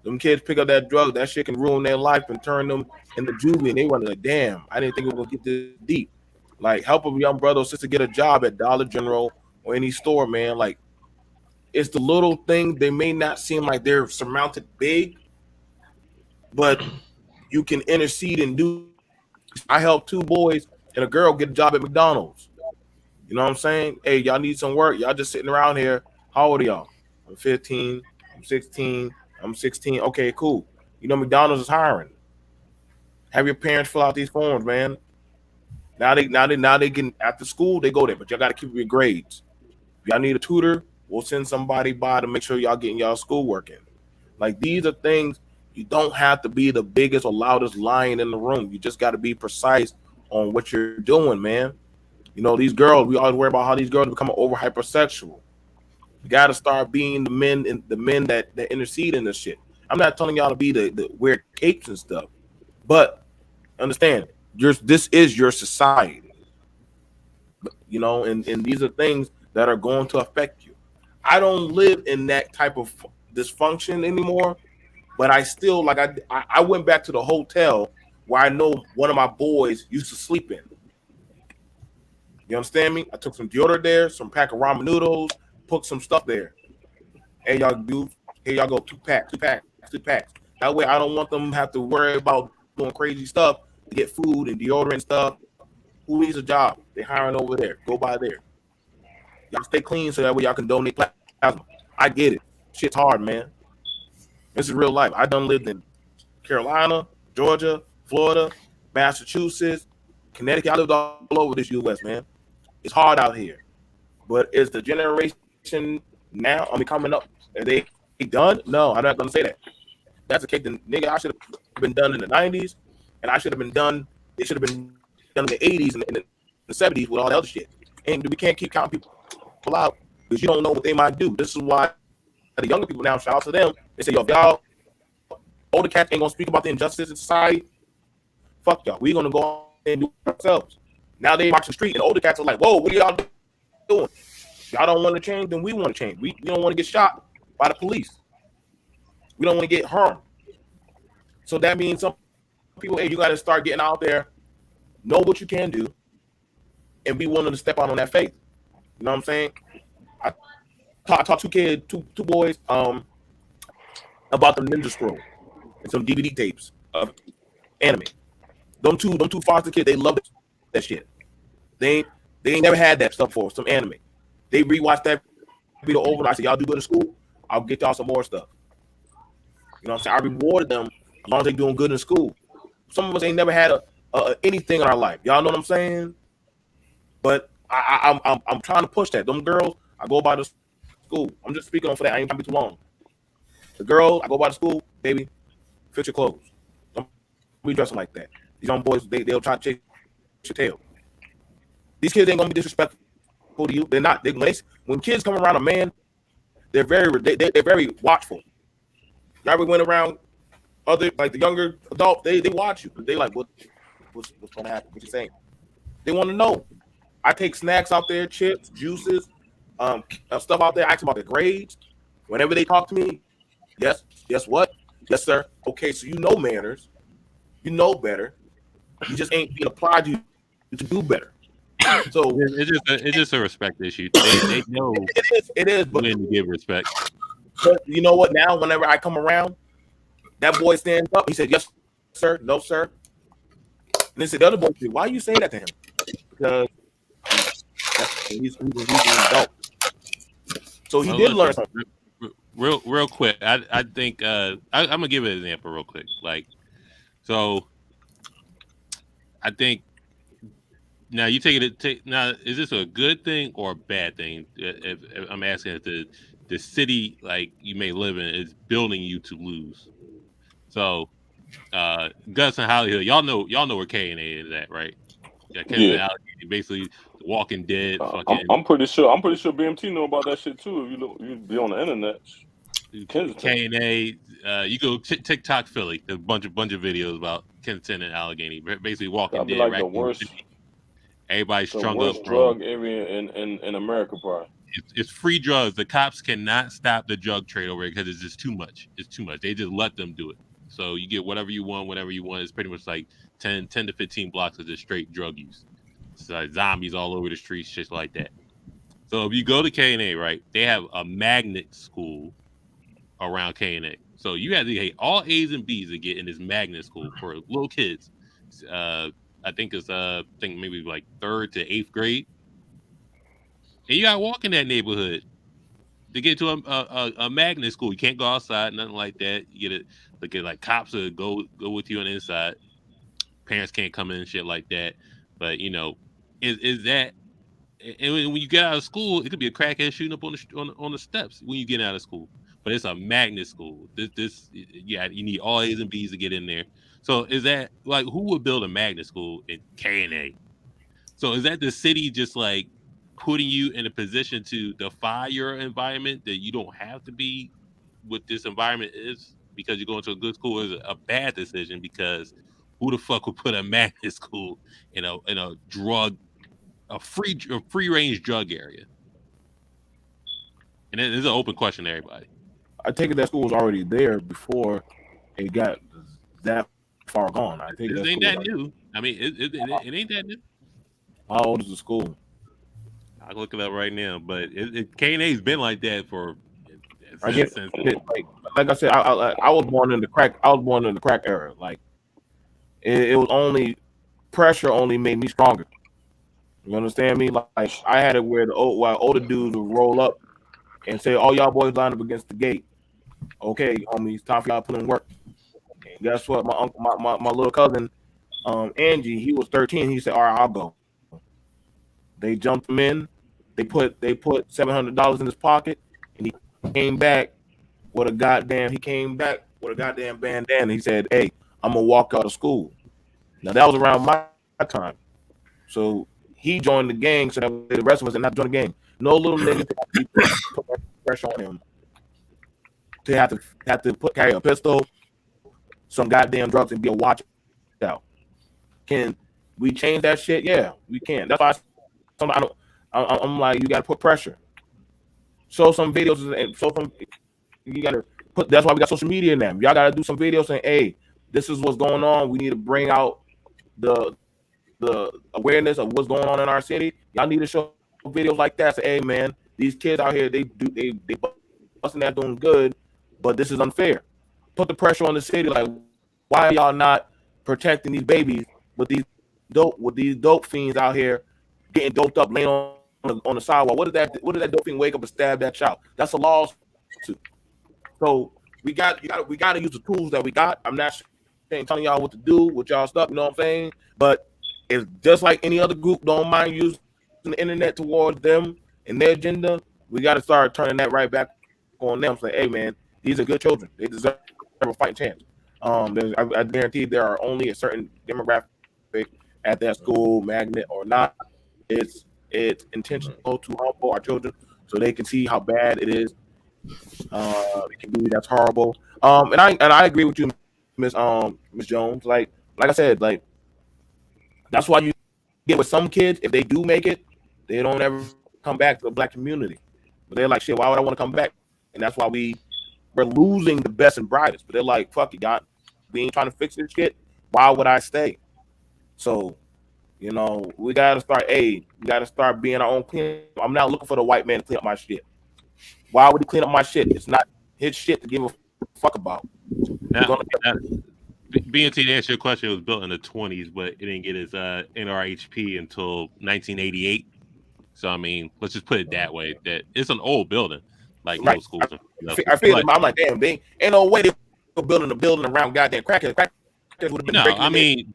Them kids pick up that drug, that shit can ruin their life and turn them into juvie. And they run like, damn, I didn't think it was gonna get this deep. Like, help a young brother or sister get a job at Dollar General or any store, man. Like, it's the little thing. They may not seem like they're surmounted big, but you can intercede and do. I helped 2 boys and a girl get a job at McDonald's. You know what I'm saying? Hey, y'all need some work. Y'all just sitting around here. How old are y'all? I'm 15. I'm 16. I'm 16. Okay, cool. You know McDonald's is hiring. Have your parents fill out these forms, man. Now they get after school, they go there, but y'all got to keep your grades. If y'all need a tutor, we'll send somebody by to make sure y'all getting y'all schoolwork in. Like, these are things you don't have to be the biggest or loudest lion in the room. You just got to be precise on what you're doing, man. You know, these girls, we always worry about how these girls become over hypersexual. You got to start being the men that intercede in this shit. I'm not telling y'all to be the wear capes and stuff, but understand, this is your society. You know, and these are things that are going to affect you. I don't live in that type of dysfunction anymore, but I still, like, I went back to the hotel where I know one of my boys used to sleep in. You understand me? I took some deodorant there, some pack of ramen noodles, put some stuff there. Hey, y'all do. Here y'all go, 2 packs. That way I don't want them to have to worry about doing crazy stuff to get food and deodorant stuff. Who needs a job? They hiring over there. Go by there. Y'all stay clean so that way y'all can donate plasma. I get it. Shit's hard, man. This is real life. I done lived in Carolina, Georgia, Florida, Massachusetts, Connecticut. I lived all over this U.S., man. It's hard out here. But is the generation now, coming up, are they done? No, I'm not going to say that. That's the case. Then, nigga, I should have been done in the 90s, and I should have been done, it should have been done in the 80s and in the 70s with all the other shit. And we can't keep counting people out. because you don't know what they might do. This is why the younger people now, shout out to them. They say, yo, if y'all older cats ain't gonna speak about the injustice in society, fuck y'all. We're gonna go and do it ourselves. Now they march the street, and the older cats are like, whoa, what are y'all doing? Y'all don't want to change, then we want to change. We don't want to get shot by the police. We don't want to get harmed. So that means some people, hey, you got to start getting out there, know what you can do, and be willing to step out on that faith. You know what I'm saying? I taught two boys about the Ninja Scroll and some DVD tapes of anime. Them two foster kids, they love that shit. They ain't never had that stuff before, some anime. They rewatched that video over, and I said, y'all do good in school, I'll get y'all some more stuff. You know what I'm saying? I rewarded them as long as they doing good in school. Some of us ain't never had anything in our life. Y'all know what I'm saying? But I'm trying to push that. Them girls, I go by the school. I'm just speaking on for that. I ain't trying to be too long. The girls, I go by the school, baby, fix your clothes. Don't be dressing like that. These young boys, they'll try to chase your tail. These kids ain't gonna be disrespectful to you. They're not. When kids come around a man, they're very watchful. Y'all ever went around other, like the younger adults, they watch you. They like, what's gonna happen? What you saying? They want to know. I take snacks out there, chips, juices, stuff out there. I ask them about their grades. Whenever they talk to me, yes, what? Yes, sir. Okay, so you know manners. You know better. You just ain't being applied to do better. So it's just a respect issue. They know it is, but when to give respect. But you know what? Now, whenever I come around, that boy stands up. He said, "Yes, sir. No, sir." And then said, the other boy said, "Why are you saying that to him?" Because he's an adult. So he did learn something. Real quick. I think I'm gonna give an example real quick. Like, so I think now you take it. Now, is this a good thing or a bad thing? If I'm asking if the city like you may live in is building you to lose. So, Gus and Hollywood, y'all know where K&A is at, right? Yeah. Basically, The Walking Dead. I'm pretty sure BMT know about that shit too. If you be on the internet. K&A, you go TikTok Philly. There's a bunch of videos about Kensington and Allegheny. Basically, Walking Dead. Like the worst. Everybody's strung up. The drug area in America, bro. It's free drugs. The cops cannot stop the drug trade over here because it's just too much. It's too much. They just let them do it. So you get whatever you want, whenever you want. It's pretty much like 10 to 15 blocks of just straight drug use. It's like zombies all over the streets, shit like that. So if you go to K&A, right, they have a magnet school around K&A. So you have to get all A's and B's to get in this magnet school for little kids. I think it's maybe like 3rd to 8th grade. And you gotta walk in that neighborhood to get to a magnet school. You can't go outside, nothing like that. You get it. Look at like cops will go with you on the inside. Parents can't come in and shit like that. But you know, is that? And when you get out of school, it could be a crackhead shooting up on the steps when you get out of school. But it's a magnet school. You need all A's and B's to get in there. So is that like who would build a magnet school in K&A? So is that the city just like putting you in a position to defy your environment that you don't have to be what this environment is because you're going to a good school is a bad decision because who the fuck would put a magnet school in a free range drug area? And it is an open question to everybody. I take it that school was already there before it got that far gone. I think it ain't that new. I mean, it ain't that new. How old is the school? I'll look it up right now, but K&A's been like that for. Like I said, I was born in the crack. I was born in the crack era. Like it was only pressure only made me stronger. You understand me? Like I had it where older dudes would roll up and say, "All y'all boys line up against the gate." Okay, homies, time for y'all to put in work. And guess what? My uncle, my little cousin, Angie, he was 13. He said, "All right, I'll go." They jumped him in. They put $700 in his pocket, and he came back with a goddamn bandana. He said, "Hey, I'm gonna walk out of school." Now that was around my time, so he joined the gang so that the rest of us did not join the gang. No little nigga to put pressure on him to have to carry a pistol, some goddamn drugs, and be a watch out. Can we change that shit? Yeah, we can. That's why I'm like, you got to put pressure. Show some videos and show some. You got to put. That's why we got social media now. Y'all got to do some videos saying, "Hey, this is what's going on. We need to bring out the awareness of what's going on in our city. Y'all need to show videos like that. Say, hey, man, these kids out here, they busting that doing good, but this is unfair. Put the pressure on the city. Like, why are y'all not protecting these babies with these dope fiends out here getting doped up, laying on the sidewalk? What did that dope fiend wake up and stab that child? That's a lawsuit. So we got to use the tools that we got. I'm not telling y'all what to do with y'all stuff. You know what I'm saying? But it's just like any other group. Don't mind using the internet towards them and their agenda. We got to start turning that right back on them. Say, hey man, these are good children. They deserve a fighting chance. I guarantee there are only a certain demographic at that school, magnet or not. It's intentional to humble our children so they can see how bad it is. It can be that's horrible. And I agree with you, Miss Jones. Like I said, like that's why you get with some kids, if they do make it, they don't ever come back to the black community. But they're like, shit, why would I want to come back? And that's why we're losing the best and brightest. But they're like, fuck it, God, we ain't trying to fix this shit. Why would I stay? So, we gotta start being our own clean. I'm not looking for the white man to clean up my shit. Why would he clean up my shit? It's not his shit to give a fuck about. BNT, to answer your question, it was built in the 20s, but it didn't get its NRHP until 1988. So, I mean, let's just put it that way. That it's an old building, like right. most schools. I feel like, I'm like, damn, ain't no way they were building a building around goddamn crackheads. No, I mean,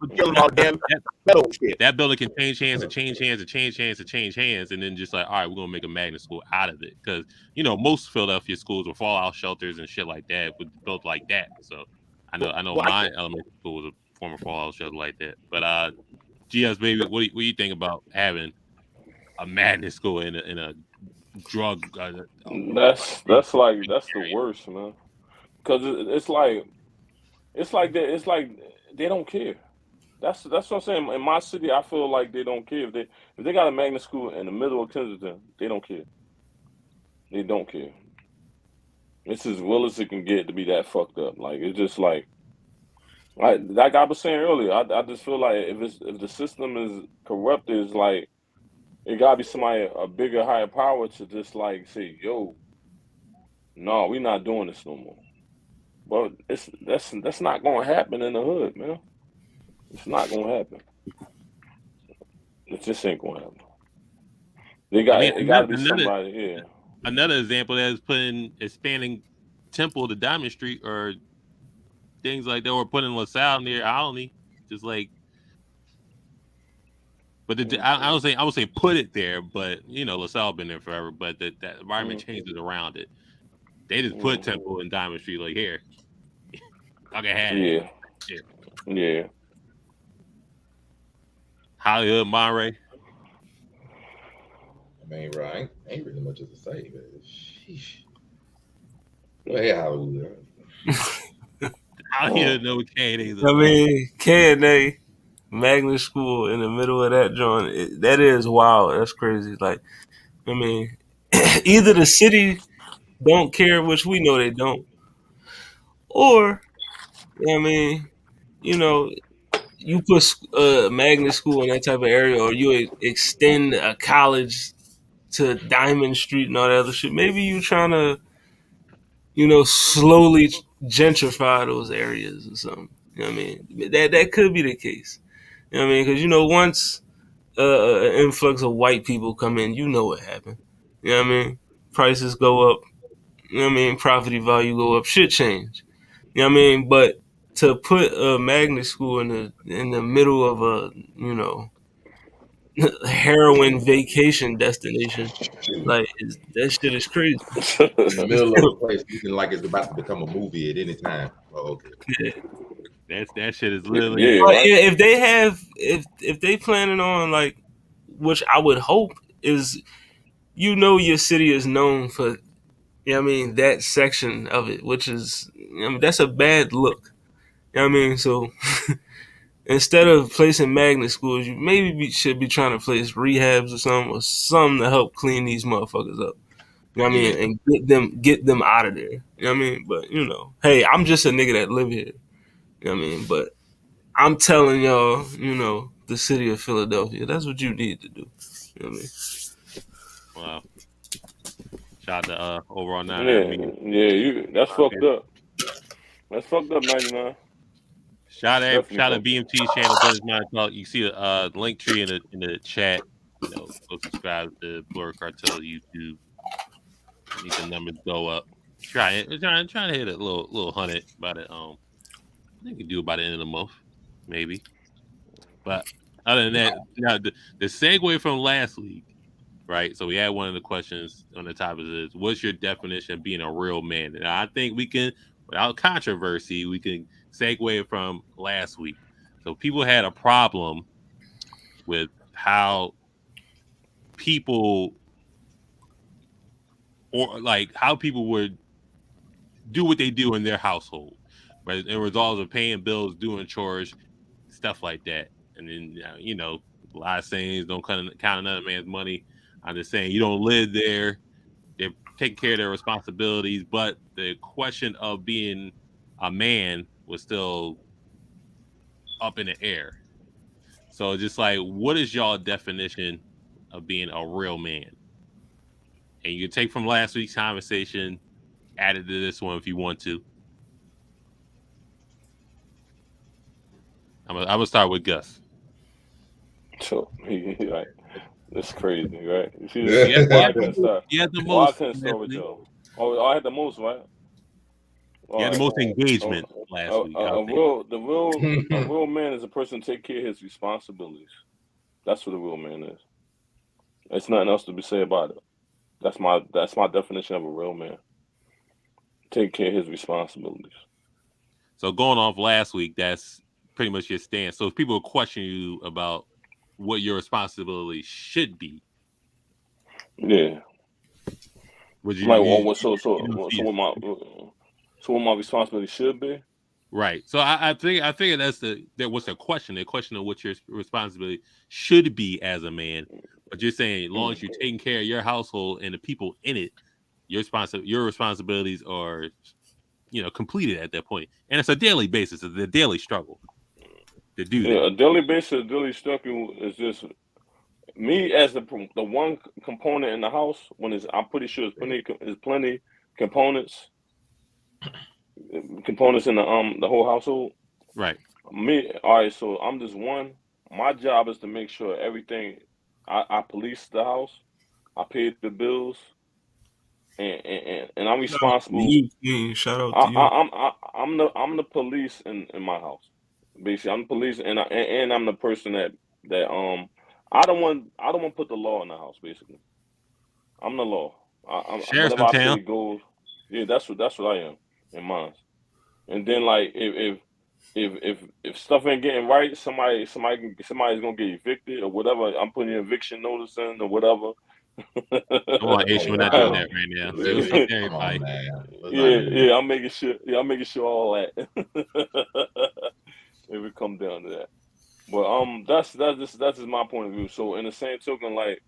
that building can change hands and change hands and change hands and change hands, and then just like, all right, we're gonna make a magnet school out of it because most Philadelphia schools were fallout shelters and shit like that, was built like that. So I know my elementary school was a former fallout shelter like that. But GS baby, what do you think about having a magnet school in a drug? That's the worst, man. Because it's like they don't care. That's what I'm saying. In my city, I feel like they don't care. If they got a magnet school in the middle of Kensington, they don't care. They don't care. It's as well as it can get to be that fucked up. Like it's just like I was saying earlier. I just feel like if the system is corrupt, it's like it gotta be somebody a bigger, higher power to just like say, yo, no, we're not doing this no more. But that's not gonna happen in the hood, man. It's not gonna happen. It just ain't gonna happen. It gotta be somebody here. Another example that is expanding Temple to Diamond Street or things like that, or putting LaSalle near Alney, just like. But I would say put it there, but LaSalle been there forever. But that environment changes around it. They just put Temple in Diamond Street like here. I can have it. Yeah. I Hollywood, Monterey. mean, bro, I ain't really much to say, but sheesh. Go ahead, Hollywood. I don't know what K&A. I mean, K&A magnet school in the middle of that joint. That is wild. That's crazy. Like, I mean, either the city don't care, which we know they don't, or I mean, you put a magnet school in that type of area, or you extend a college to Diamond Street and all that other shit. Maybe you trying to, slowly gentrify those areas or something. You know what I mean? That could be the case. You know what I mean? Because once an influx of white people come in, you know what happened. You know what I mean? Prices go up. You know what I mean? Property value go up. Shit change. You know what I mean? But to put a magnet school in the middle of a heroin vacation destination, like that shit is crazy. In the middle of a place looking like it's about to become a movie at any time. Oh, okay. Yeah. That shit is literally. Yeah, right? If they planning on like which I would hope is, your city is known for, that section of it, which is, that's a bad look. So instead of placing magnet schools, you maybe should be trying to place rehabs or something to help clean these motherfuckers up. Yeah. And get them out of there. But hey, I'm just a nigga that live here. But I'm telling y'all, the city of Philadelphia, that's what you need to do. You know what I mean? Wow. Shout out to overall 9. That's fucked up. That's fucked up, 99. Shout out Definitely BMT's channel, Blerd Mind Talk. You see the link tree in the chat. Go subscribe to Blerd Cartel YouTube. Need the numbers go up. Trying to hit a little 100 by the I think we can do it by the end of the month, maybe. But other than that, now the segue from last week, right? So we had one of the questions on the topic is, what's your definition of being a real man? And I think we can, without controversy, we can segue from last week. So people had a problem with how people, or like how people would do what they do in their household, right? It results of paying bills, doing chores, stuff like that. And then, a lot of sayings, don't count another man's money. I'm just saying, you don't live there. They're taking care of their responsibilities, but the question of being a man was still up in the air. So just like, what is y'all definition of being a real man? And you can take from last week's conversation, add it to this one if you want to. I'm gonna start with Gus. So right, that's crazy, right? You see, Yeah. why I couldn't start? You had the Why I most. couldn't start with y'all? Oh, I had the most, right? You had the most engagement last week. A real man is a person take care of his responsibilities. That's what a real man is. There's nothing else to be said about it. That's my definition of a real man. Take care of his responsibilities. So going off last week, that's pretty much your stance. So if people question you about what your responsibility should be, yeah, would you like what my responsibility should be? Right. So I think that was the question. The question of what your responsibility should be as a man. But you're saying as long as you're taking care of your household and the people in it, your responsibilities are, completed at that point. And it's a daily basis. It's a daily struggle to do that. A daily basis, daily struggle is just me as the one component in the house. I'm pretty sure there's plenty components in the whole household. Right. Me, all right. So I'm just one. My job is to make sure everything. I police the house. I pay the bills, and I'm responsible. Shout out to you. I'm the police in my house. Basically, I'm the police, and I'm the person that I don't want to put the law in the house. Basically, I'm the law. Sheriff's Whatever I in town. say goes. Yeah, that's what I am in mine. And then like if stuff ain't getting right, somebody's gonna get evicted or whatever. I'm putting an eviction notice in or whatever. Come on, H, we're not doing that right now. Really? Come on, man. Yeah, I'm making sure all that. It would come down to that. But that's just my point of view. So in the same token, like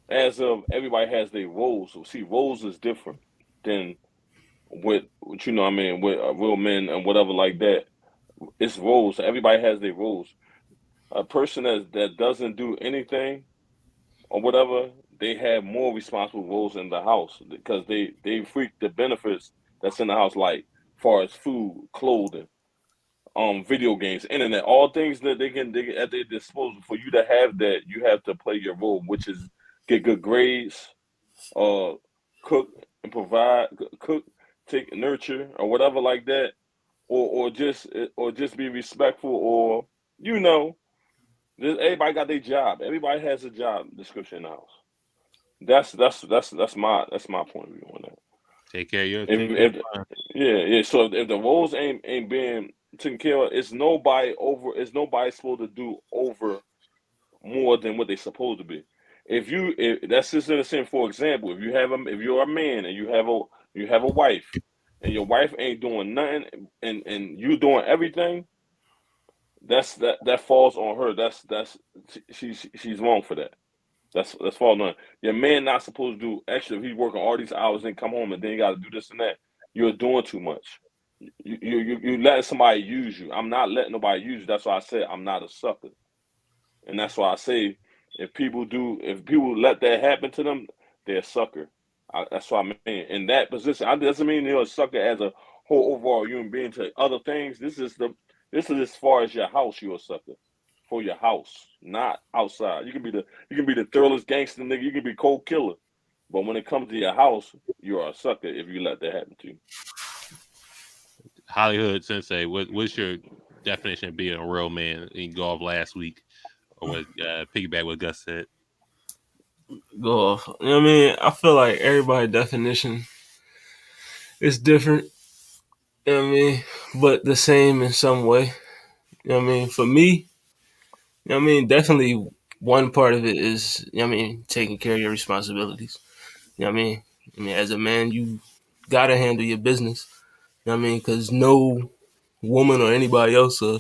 as of everybody has their roles. So see, roles is different than with what with real men and whatever like that. It's roles. Everybody has their roles. A person that doesn't do anything or whatever, they have more responsible roles in the house because they freak the benefits that's in the house, like far as food, clothing, video games, internet, all things that they at their disposal. For you to have that, you have to play your role, which is get good grades, cook and provide, take nurture or whatever like that, or just be respectful, or everybody got their job. Everybody has a job description in the house. That's my point of view on that. Take care of yours. Yeah. So if the roles ain't being taken care of, it's nobody supposed to do over more than what they're supposed to be. If that's just in a sense, for example, if you're a man and you have a wife, and your wife ain't doing nothing, and you doing everything, that falls on her. She's wrong for that. That's falling on your man. Not supposed to do extra. If he's working all these hours and come home and then you got to do this and that, you're doing too much. You letting somebody use you. I'm not letting nobody use you. That's why I said I'm not a sucker. And that's why I say if people let that happen to them, they're a sucker. That's what I mean. In that position, I doesn't mean you're a sucker as a whole overall human being to other things. This is as far as your house, you're a sucker. For your house, not outside. You can be the thoroughest gangster nigga, you can be cold killer. But when it comes to your house, you're a sucker if you let that happen to you. Hollywood Sensei, what's your definition of being a real man? You can go off last week. Or what piggyback what Gus said. Go off. You know what I mean? I feel like everybody's definition is different. You know what I mean? But the same in some way. You know what I mean? For me, you know what I mean, definitely one part of it is, you know what I mean, taking care of your responsibilities. You know what I mean? I mean, as a man, you gotta handle your business. You know what I mean? Because no woman or anybody else will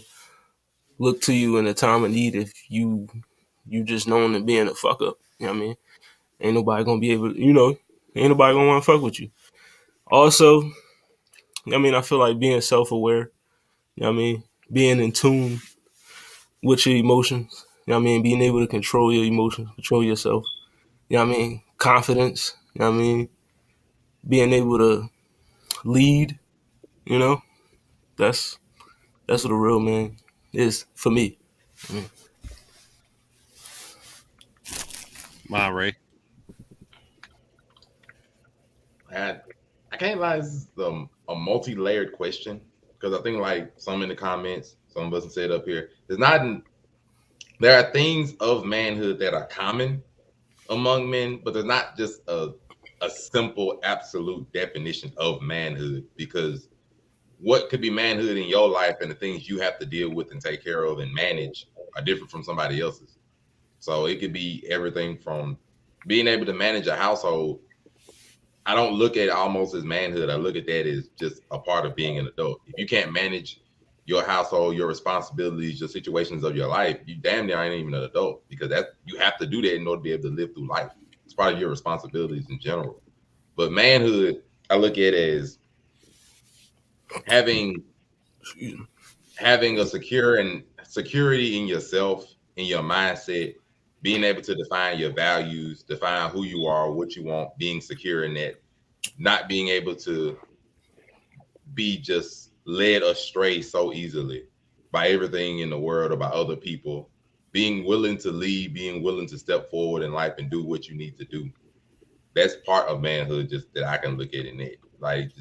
look to you in a time of need if you just known to being a fuck up. You know what I mean? Ain't nobody gonna be able to, ain't nobody gonna want to fuck with you. Also, I mean, I feel like being self-aware, you know what I mean? Being in tune with your emotions, you know what I mean? Being able to control your emotions, control yourself, you know what I mean? Confidence, you know what I mean? Being able to lead, you know? That's what a real man is for me. I mean, Monterey. I can't lie, this is a multi-layered question because I think like some in the comments, some of us said up here, there are things of manhood that are common among men, but there's not just a simple absolute definition of manhood, because what could be manhood in your life and the things you have to deal with and take care of and manage are different from somebody else's. So it could be everything from being able to manage a household. I don't look at it almost as manhood. I look at that as just a part of being an adult. If you can't manage your household, your responsibilities, your situations of your life, you damn near ain't even an adult, because you have to do that in order to be able to live through life. It's part of your responsibilities in general. But manhood, I look at it as having a security in yourself, in your mindset, being able to define your values, define who you are, what you want, being secure in that, not being able to be just led astray so easily by everything in the world or by other people, being willing to lead, being willing to step forward in life and do what you need to do. That's part of manhood, just that I can look at in it. Like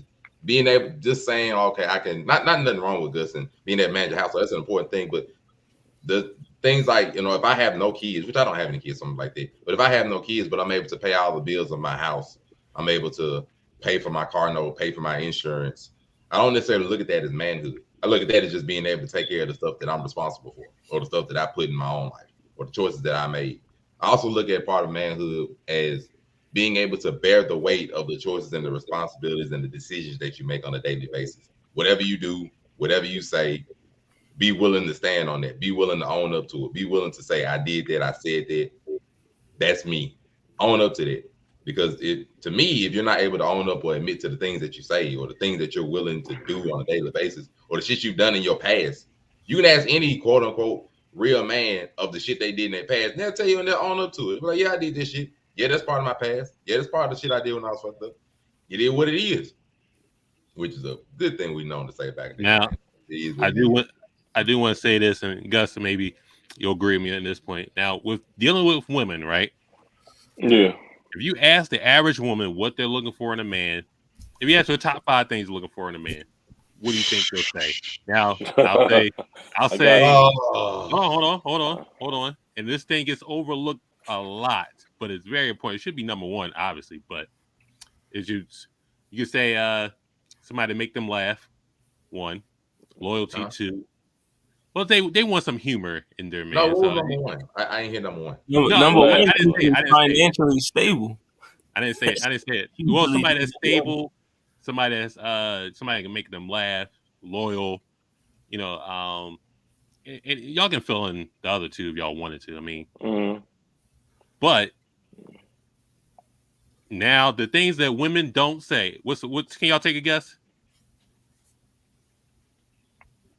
being able, just saying, okay, I can, not nothing wrong with Gus and being that manager household, that's an important thing. But the things like, if I have no kids, which I don't have any kids, something like that, but if I have no kids, but I'm able to pay all the bills of my house, I'm able to pay for my car note, pay for my insurance, I don't necessarily look at that as manhood. I look at that as just being able to take care of the stuff that I'm responsible for, or the stuff that I put in my own life, or the choices that I made. I also look at part of manhood as being able to bear the weight of the choices and the responsibilities and the decisions that you make on a daily basis. Whatever you do, whatever you say, be willing to stand on that. Be willing to own up to it. Be willing to say, I did that. I said that. That's me. Own up to that. Because to me, if you're not able to own up or admit to the things that you say or the things that you're willing to do on a daily basis or the shit you've done in your past, you can ask any quote unquote real man of the shit they did in their past. And they'll tell you and they'll own up to it. Like, yeah, I did this shit. Yeah, that's part of my past. Yeah, that's part of the shit I did when I was fucked up. It is what it is, which is a good thing we known to say back then. Now, I do want to say this, and Gus, maybe you'll agree with me at this point. Now, with dealing with women, right? Yeah. If you ask the average woman what they're looking for in a man, if you ask her top 5 things you're looking for in a man, what do you think they'll say? Now, I'll say, hold on. And this thing gets overlooked a lot, but it's very important. It should be number 1, obviously, but you can say somebody to make them laugh, 1, loyalty, 2, Well, they want some humor in their man. No, what so was number one? I ain't hear number one. Number one, I didn't say it. financially stable. I didn't say it. Well, somebody that's stable, somebody that's somebody can make them laugh, loyal. You know, and y'all can fill in the other two if y'all wanted to. I mean, but now the things that women don't say. What? Can y'all take a guess?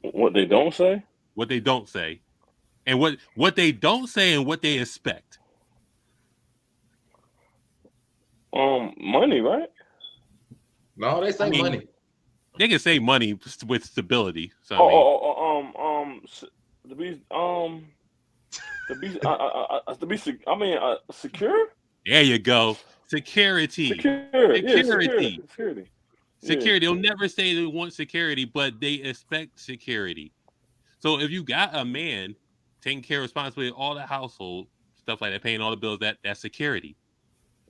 What they don't say? What they don't say, and what they don't say, and what they expect. Money, right? No, they say money. They can say money with stability. So secure. There you go. Security. Security. They'll never say they want security, but they expect security. So if you got a man taking care of responsibility of all the household stuff like that, paying all the bills, that's security.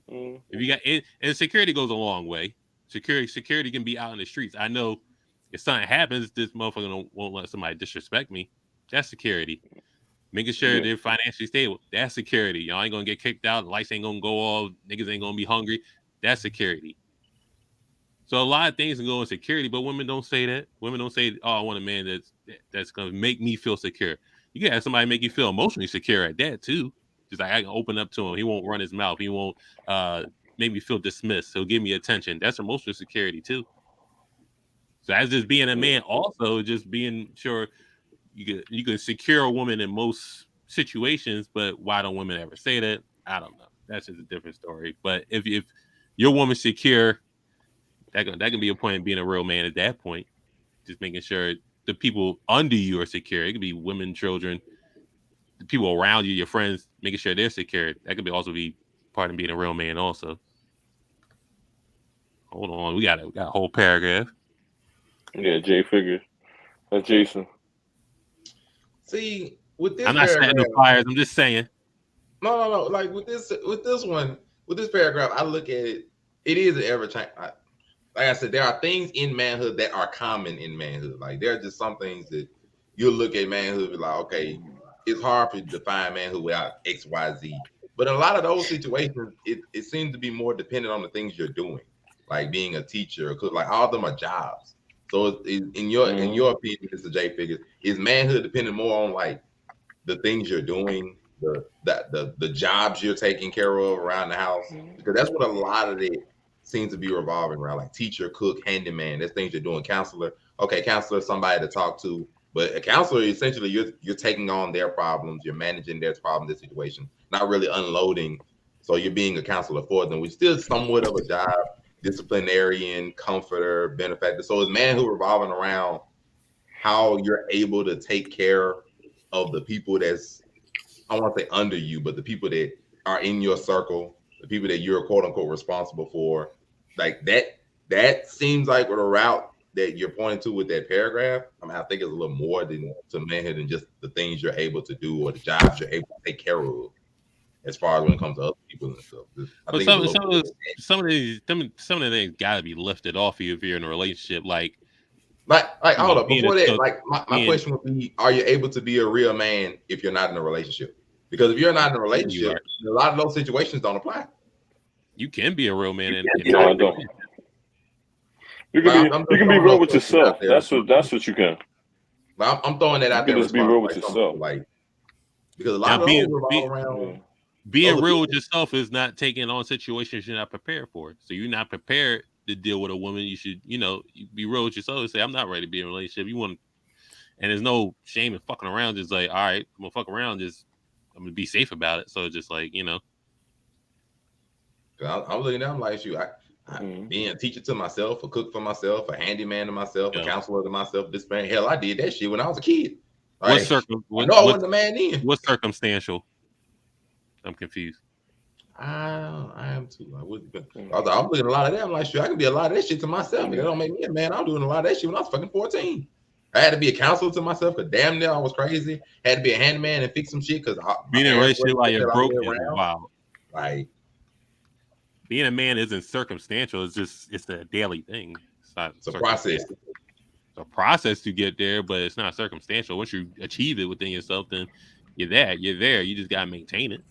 If you got and security goes a long way. Security can be out in the streets. I know if something happens, this motherfucker won't let somebody disrespect me. That's security. Making sure they're financially stable. That's security. Y'all ain't gonna get kicked out. Lights ain't gonna go off. Niggas ain't gonna be hungry. That's security. So a lot of things can go in security, but women don't say that. Women don't say, "Oh, I want a man that's gonna make me feel secure." You can have somebody make you feel emotionally secure at that too. Just like I can open up to him. He won't run his mouth. He won't make me feel dismissed. He'll give me attention. That's emotional security too. So as just being a man, also just being sure you can secure a woman in most situations, but why don't women ever say that? I don't know. That's just a different story. But if your woman's secure, that can be a point of being a real man at that point. Just making sure the people under you are secure. It could be women, children, the people around you, your friends, making sure they're secure. That could also be part of being a real man also. Hold on. We got a whole paragraph. Yeah, Jay figures. That's Jason. See, with this I'm not setting the fires. I'm just saying. No. Like with this paragraph, I look at it. It is an ever change. Like I said, there are things in manhood that are common in manhood. Like there are just some things that you'll look at manhood and be like, okay, it's hard to define manhood without X, Y, Z. But in a lot of those situations, it seems to be more dependent on the things you're doing, like being a teacher, because like all of them are jobs. So in your opinion, Mr. J Figures, is manhood dependent more on like the things you're doing, the jobs you're taking care of around the house? Because that's what a lot of it seems to be revolving around, like teacher, cook, handyman. That's things you're doing. Counselor, okay, counselor, somebody to talk to. But a counselor, essentially, you're taking on their problems, you're managing their problems, their situation, not really unloading. So you're being a counselor for them, which is still somewhat of a job. Disciplinarian, comforter, benefactor. So is manhood revolving around how you're able to take care of the people that's, I want to say under you, but the people that are in your circle, the people that you're quote unquote responsible for, like that seems like the route that you're pointing to with that paragraph. I mean, I think it's a little more to manhood than just the things you're able to do or the jobs you're able to take care of, as far as when it comes to other people and stuff. But some of the things gotta be lifted off you if you're in a relationship. Like hold up, before that, like my question would be, are you able to be a real man if you're not in a relationship? Because if you're not in a relationship, a lot of those situations don't apply. You can be a real man I don't. You can be real with yourself. That's what you can. But I'm throwing that out there. Just be real with yourself. Like, because a lot of those revolve around. Being real with yourself is not taking on situations you're not prepared for. So you're not prepared to deal with a woman. You should, be real with yourself and say, I'm not ready to be in a relationship. And there's no shame in fucking around. Just like, all right, I'm gonna fuck around. I'm gonna be safe about it. So just like, I'm looking at them like, shoot, being a teacher to myself, a cook for myself, a handyman to myself, a counselor to myself, this man, hell, I did that shit when I was a kid. Right? I wasn't a man then. What's circumstantial? I'm confused. I am too. I'm looking at a lot of that. I'm like, sure, I can be a lot of that shit to myself. That don't make me a man. I'm doing a lot of that shit when I was fucking 14. I had to be a counselor to myself because damn near I was crazy. Had to be a handyman and fix some shit because being in a relationship while you're broke is wild. Like being a man isn't circumstantial. It's a daily thing. It's not. It's a process. a process to get there, but it's not circumstantial. Once you achieve it within yourself, then you're there. You're there. You just gotta maintain it.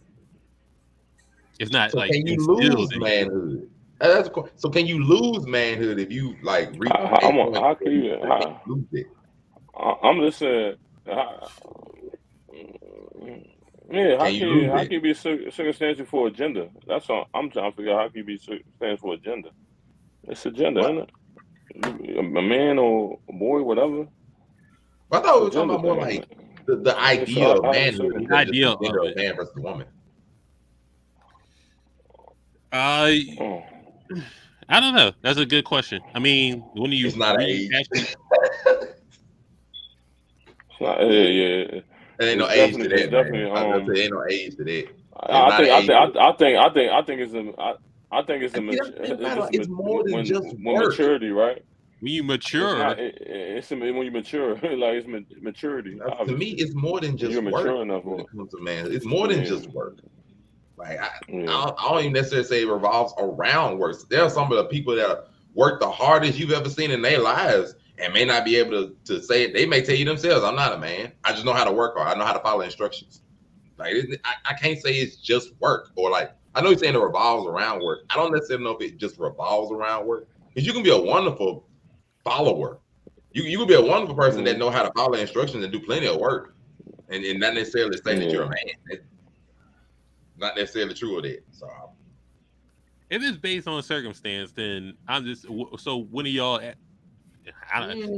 It's not So like can you instilled lose in you. manhood? So can you lose manhood if you like reach a How point can you? lose it? I'm just saying. Yeah, Can you lose how it? can you be circumstantial for a gender? That's all I'm trying to figure out. How can you be circumstantial for a gender? It's a gender, What? isn't it? A man or a boy, whatever. I thought we were It's a talking gender about more thing, like isn't it? the Yeah, idea so of how you manhood circum- instead of just Idea the gender of of it. man versus the woman. Oh. I don't know. That's a good question. I mean, when do you It's not an when you age. actually It's not, yeah. There ain't no It's age to definitely, that, man. I was gonna say ain't no age to that. It's not an age. I think it's a See, that's the thing about it. It's more than when just work. maturity, right? when you It's mature, not. It's when you mature, like it's maturity. To me, Obviously, it's more than just you're work mature enough when for it it. comes to man. It's more than Yeah. just work. Like Yeah. I don't even necessarily say it revolves around work. There are some of the people that work the hardest you've ever seen in their lives and may not be able to say it. They may tell you themselves, "I'm not a man. I just know how to work hard. I know how to follow instructions." Like I can't say it's just work or like I know you're saying it revolves around work. I don't necessarily know if it just revolves around work because you can be a wonderful follower. You can be a wonderful person that know how to follow instructions and do plenty of work, and not necessarily say that you're a man. It's not necessarily true of that. So if it's based on circumstance, then I'm just so when are y'all?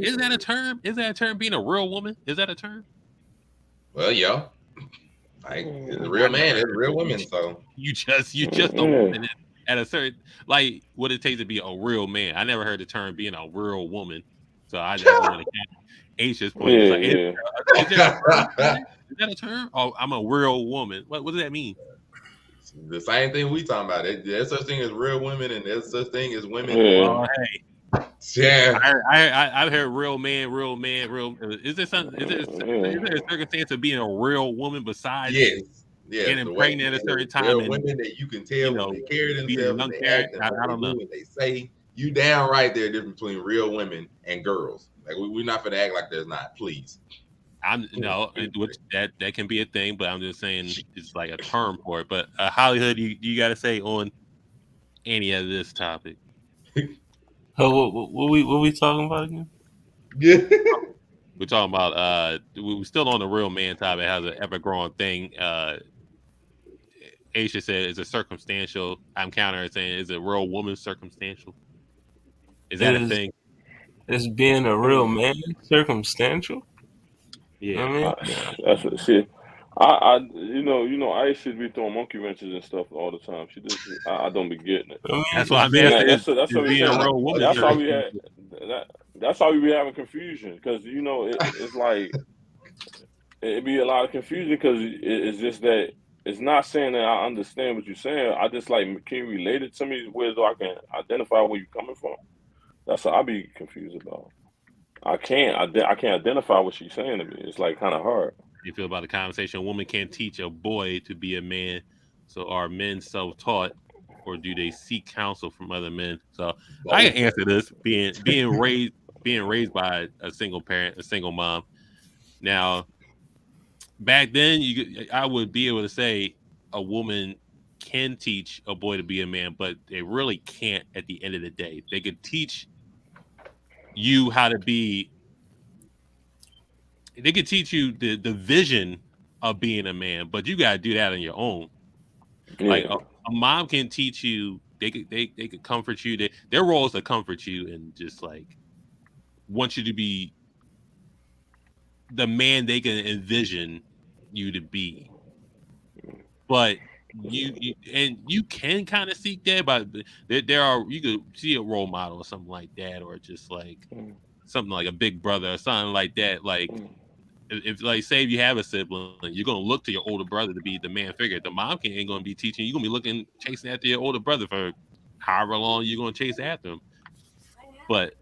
Is that a term? Is that a term? Being a real woman? Is that a term? well, yeah, like it's a I real never man, it's heard real it. women. So You just a woman at a certain like what it takes to be a real man. I never heard the term being a real woman. So I just want to Asia's point. It's like, is there a term for that? Is that a term? Oh, I'm a real woman. What does that mean? the same thing we talking about. There's such thing as real women, and there's such thing as women. Well, hey, Yeah, I've heard real man, real man, real. Is there something? Is there a circumstance of being a real woman besides getting the way pregnant at a certain there time are and women that you can tell when they carry being a themselves and young they parent? act and I what they don't know. do and they say. You down right there difference between real women and girls. Like we're not gonna act like there's not, please. Which that can be a thing, but I'm just saying it's like a term for it. But Hollywood, you got to say on any of this topic. What we talking about again? Yeah. We're talking about we're still on the real man topic. It has an ever growing thing. Aisha said, "Is it circumstantial?" I'm countering saying, "Is a real woman circumstantial?" Is that a thing? Is being a real man circumstantial? Yeah. I mean, That's what shit. I I should be throwing monkey wrenches and stuff all the time. I don't be getting it. That's why I'm being, asking. That's Is what we being a saying. real woman That's why we circumstantial? had. That's why we be having confusion because it's like it be a lot of confusion because it's just that it's not saying that I understand what you're saying. I just like can you relate it to me where so I can identify where you're coming from. That's what I be confused about. I can't identify what she's saying to me. It's like kind of hard. You feel about the conversation? A woman can't teach a boy to be a man. So are men self-taught, or do they seek counsel from other men? So I can answer this: being raised by a single parent, a single mom. Now, back then, I would be able to say a woman can teach a boy to be a man, but they really can't. At the end of the day, they could teach you how to be. They could teach you the vision of being a man, but you got to do that on your own. Yeah. Like a mom can teach you. They could comfort you. Their role is to comfort you and just like want you to be the man they can envision you to be. But you can kind of seek that, but there are you could see a role model or something like that, or just like something like a big brother or something like that. Like if like say if you have a sibling, you're gonna look to your older brother to be the man figure. The mom ain't gonna be teaching. You're gonna be chasing after your older brother for however long you're gonna chase after him. But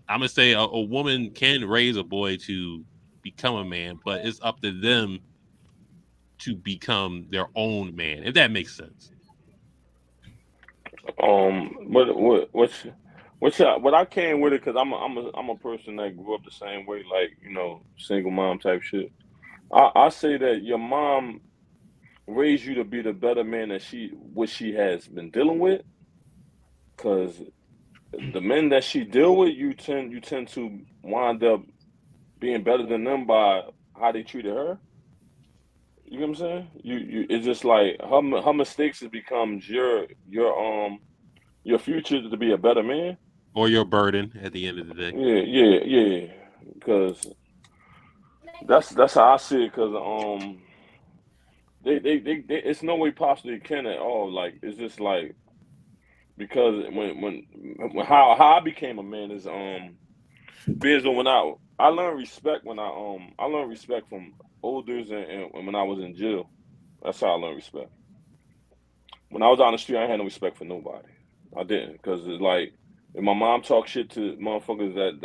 I'm gonna say a woman can raise a boy to become a man, but it's up to them to become their own man, if that makes sense. What's What I came with it because I'm a person that grew up the same way, like single mom type shit. I say that your mom raised you to be the better man that she has been dealing with, because the men that she deal with, you tend to wind up being better than them by how they treated her. You know what I'm saying? You it's just like her mistakes it becomes your future to be a better man. Or your burden at the end of the day. Yeah. Because that's how I see it. Because they it's no way possible they can at all. Like it's just like because when how I became a man is because when I learned respect when I learned respect from elders and when I was in jail. That's how I learned respect. When I was on the street, I had no respect for nobody. I didn't, because it's like if my mom talk shit to motherfuckers,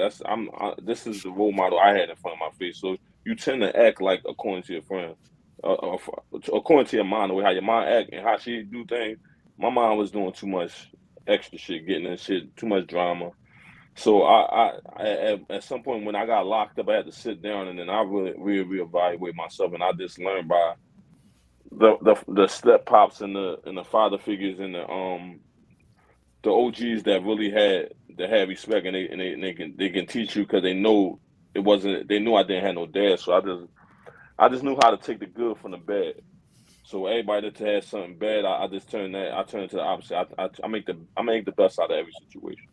this is the role model I had in front of my face. So you tend to act like according to your friend, according to your mom, the way how your mom act and how she do things. My mom was doing too much extra shit, getting in shit, too much drama. So at some point when I got locked up, I had to sit down and then I really reevaluate myself, and I just learned by the step pops and the father figures and the OGs that really had respect, and they can teach you because they know it wasn't, they knew I didn't have no dad, so I just knew how to take the good from the bad. So everybody that had something bad, I just turn to the opposite. I make the best out of every situation.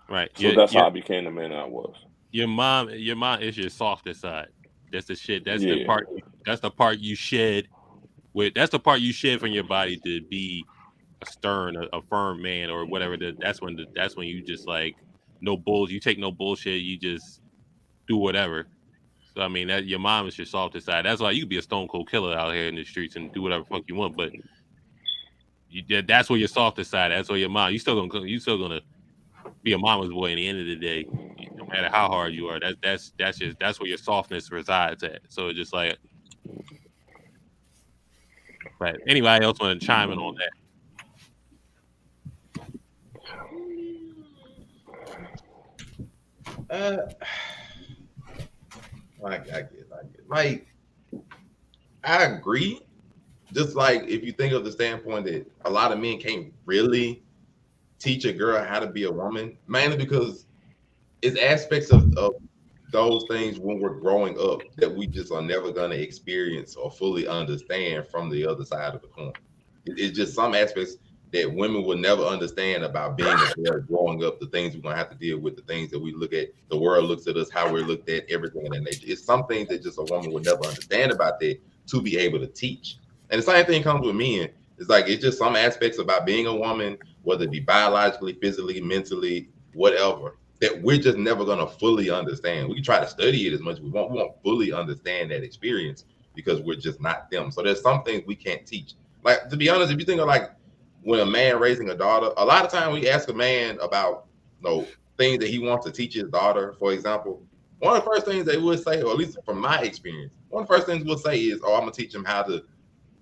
Right. So that's how I became the man I was. Your mom is your softer side. That's the shit. That's the Yeah. part. That's the part you shed with. That's the part you shed from your body to be a stern, a firm man, or whatever. That's when you just like no bull. You take no bullshit. You just do whatever. So I mean, that your mom is your softer side. That's why you could be a stone cold killer out here in the streets and do whatever fuck you want. But that's where your softer side. That's where your mom. You still gonna be a mama's boy. In the end of the day, no matter how hard you are, that's where your softness resides at. So it's just like, but anybody else want to chime in on that? I get. Like, I agree. Just like if you think of the standpoint that a lot of men can't really teach a girl how to be a woman, mainly because it's aspects of those things when we're growing up that we just are never going to experience or fully understand from the other side of the coin. It's just some aspects that women will never understand about being a girl growing up, the things we're going to have to deal with, the things that we look at, the world looks at us, how we're looked at, everything of that nature. It's some things that just a woman would never understand about that to be able to teach. And the same thing comes with men. It's like it's just some aspects about being a woman, whether it be biologically, physically, mentally, whatever, that we're just never going to fully understand. We can try to study it as much as we won't fully understand that experience because we're just not them. So there's some things we can't teach. Like, to be honest, if you think of like when a man raising a daughter, a lot of time we ask a man about things that he wants to teach his daughter. For example, one of the first things they would say, or at least from my experience, one of the first things we'll say is, "Oh, I'm gonna teach him how to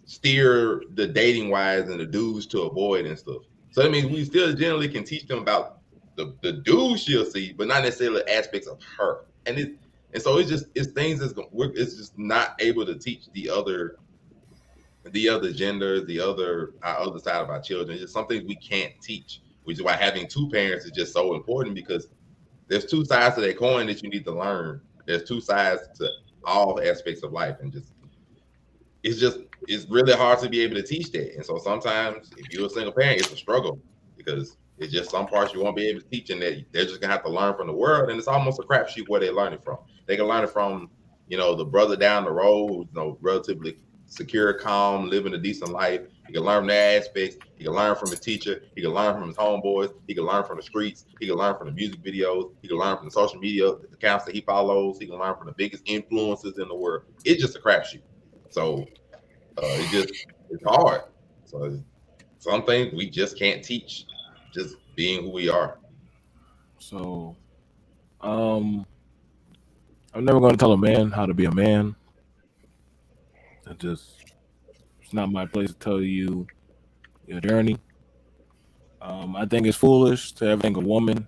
steer the dating wise and the dudes to avoid and stuff." So that means we still generally can teach them about the dudes she'll see, but not necessarily aspects of her. And so it's things it's just not able to teach the other gender, our other side of our children. It's just some things we can't teach, which is why having two parents is just so important, because there's two sides to that coin that you need to learn. There's two sides to all aspects of life, and it's really hard to be able to teach that. And so sometimes if you're a single parent, it's a struggle because it's just some parts you won't be able to teach, and that they're just gonna have to learn from the world. And it's almost a crapshoot where they learn it from. They can learn it from, the brother down the road, relatively secure, calm, living a decent life. He can learn from their aspects. He can learn from his teacher. He can learn from his homeboys. He can learn from the streets. He can learn from the music videos. He can learn from the social media accounts that he follows. He can learn from the biggest influences in the world. It's just a crapshoot. So it's hard. So some things we just can't teach, just being who we are. So, I'm never going to tell a man how to be a man. It's not my place to tell you your journey. I think it's foolish to ever think a woman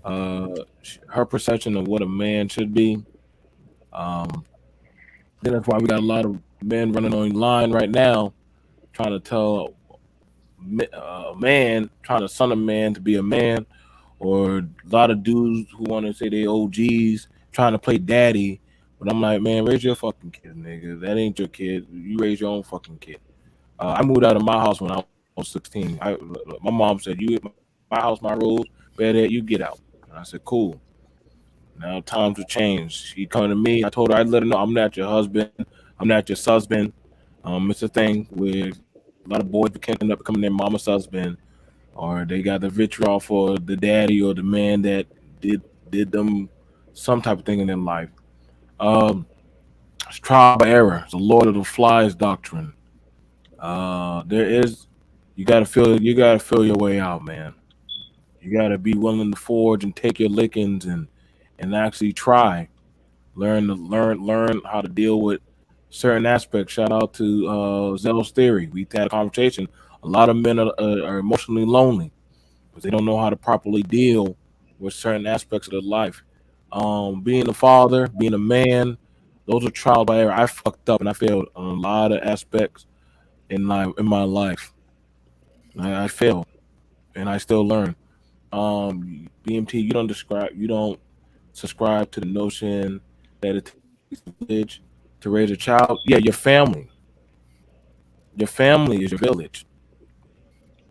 her perception of what a man should be. Then that's why we got a lot of men running online right now trying to tell a man, trying to son a man to be a man, or a lot of dudes who want to say they OGs trying to play daddy. But I'm like, man, raise your fucking kid, nigga. That ain't your kid. You raise your own fucking kid. I moved out of my house when I was 16. My mom said, "You my house, my rules. Better you get out." And I said, "Cool." Now times have changed. She coming to me. I told her, I let her know I'm not your husband. I'm not your husband. It's a thing where a lot of boys can end up becoming their mama's husband, or they got the vitriol for the daddy or the man that did them some type of thing in their life. It's trial by error. It's the Lord of the Flies doctrine. There is you gotta feel your way out, man. You gotta be willing to forge and take your lickings and actually try. Learn how to deal with certain aspects. Shout out to Zell's theory. We had a conversation. A lot of men are emotionally lonely because they don't know how to properly deal with certain aspects of their life. Being a father, being a man, those are trials by error. I fucked up and I failed on a lot of aspects in my life. I failed and I still learn. BMT, you don't subscribe to the notion that it takes a village to raise a child. Yeah, your family. Your family is your village.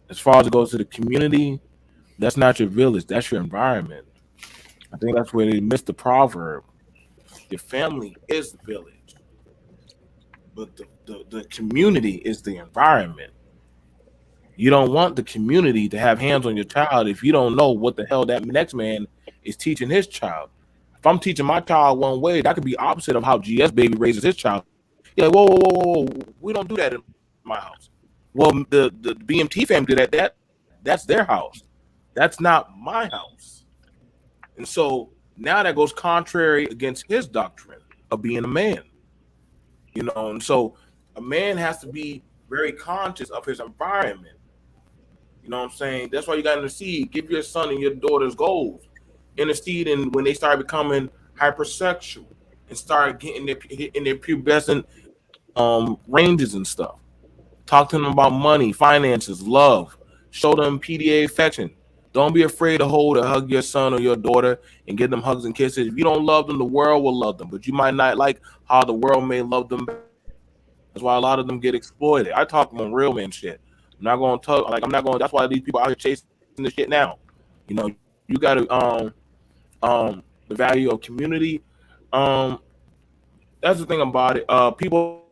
As far as it goes to the community, that's not your village. That's your environment. I think that's where they missed the proverb. Your family is the village, but the community is the environment. You don't want the community to have hands on your child if you don't know what the hell that next man is teaching his child. If I'm teaching my child one way, that could be opposite of how GS baby raises his child. Yeah, whoa, we don't do that in my house. Well, the BMT family did that's their house. That's not my house. And so now that goes contrary against his doctrine of being a man. And so a man has to be very conscious of his environment. You know what I'm saying? That's why you got to intercede. Give your son and your daughter's goals. Intercede in when they start becoming hypersexual and start getting in their pubescent ranges and stuff. Talk to them about money, finances, love. Show them PDA affection. Don't be afraid to hold or hug your son or your daughter and give them hugs and kisses. If you don't love them, the world will love them. But you might not like how the world may love them. That's why a lot of them get exploited. I talk on real man shit. I'm not going to talk I'm not going. That's why these people out here chasing this shit now. You got to the value of community. That's the thing about it. People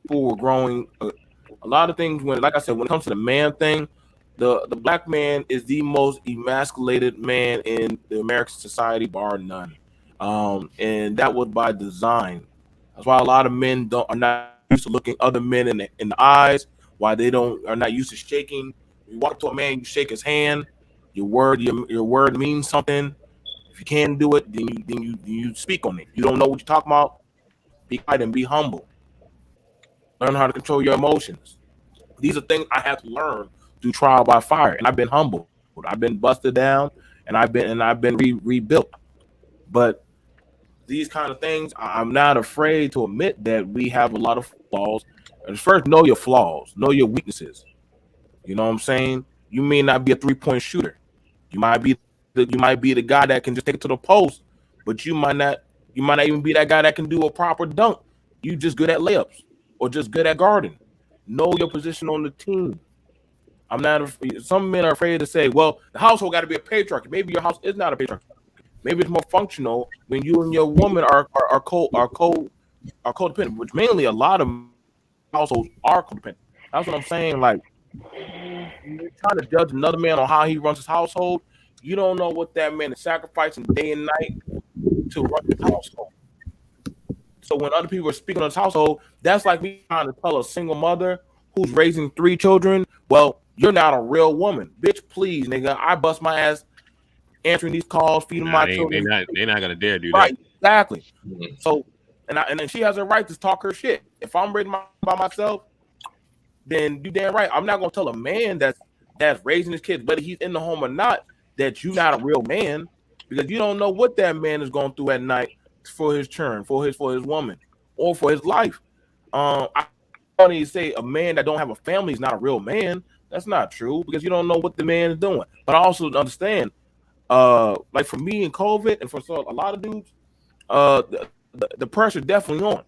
were growing. A lot of things like I said, when it comes to the man thing, the black man is the most emasculated man in the American society, bar none. And that was by design. That's why a lot of men are not used to looking other men in the eyes. Why they are not used to shaking. You walk up to a man, you shake his hand. Your word means something. If you can't do it, then you speak on it. You don't know what you're talking about. Be quiet and be humble. Learn how to control your emotions. These are things I have to learn through trial by fire, and I've been humbled. I've been busted down, and I've been rebuilt. But these kind of things, I'm not afraid to admit that we have a lot of flaws. And first, know your flaws, know your weaknesses. You know what I'm saying? You may not be a 3-point shooter. You might be the guy that can just take it to the post, but you might not even be that guy that can do a proper dunk. You just good at layups or just good at guarding. Know your position on the team. Some men are afraid to say, well, the household got to be a patriarchy. Maybe your house is not a patriarchy. Maybe it's more functional when you and your woman are codependent, which mainly a lot of households are codependent. That's what I'm saying. Like, you're trying to judge another man on how he runs his household. You don't know what that man is sacrificing day and night to run his household. So when other people are speaking on his household, that's like me trying to tell a single mother who's raising 3 children, well, you're not a real woman. Bitch, please, nigga. I bust my ass answering these calls, feeding my children. They're not gonna dare do right, that. Exactly. So, and then she has a right to talk her shit. If I'm raising by myself, then you damn right. I'm not gonna tell a man that's raising his kids, whether he's in the home or not, that you're not a real man. because you don't know what that man is going through at night for his churn, for his woman, or for his life. I don't even say a man that don't have a family is not a real man. That's not true because you don't know what the man is doing. But I also understand, like for me and COVID, and for a lot of dudes, the pressure definitely on.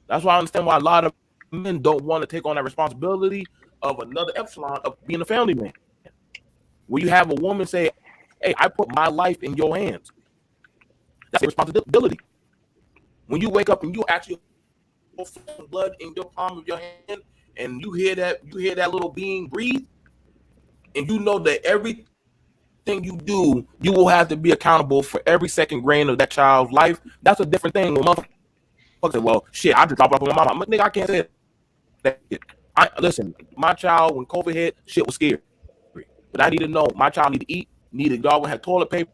That's why I understand why a lot of men don't want to take on that responsibility of another epsilon of being a family man. Where you have a woman say, "Hey, I put my life in your hands." That's a responsibility. When you wake up and you actually feel blood in your palm of your hand, and you hear that little being breathe, and you know that everything you do, you will have to be accountable for every second grain of that child's life. That's a different thing. When motherfuckers say, "Well, shit, I just dropped off with my mama." Nigga, I can't say that. Listen, my child when COVID hit, shit was scary. But I need to know my child need to eat, needed y'all have toilet paper.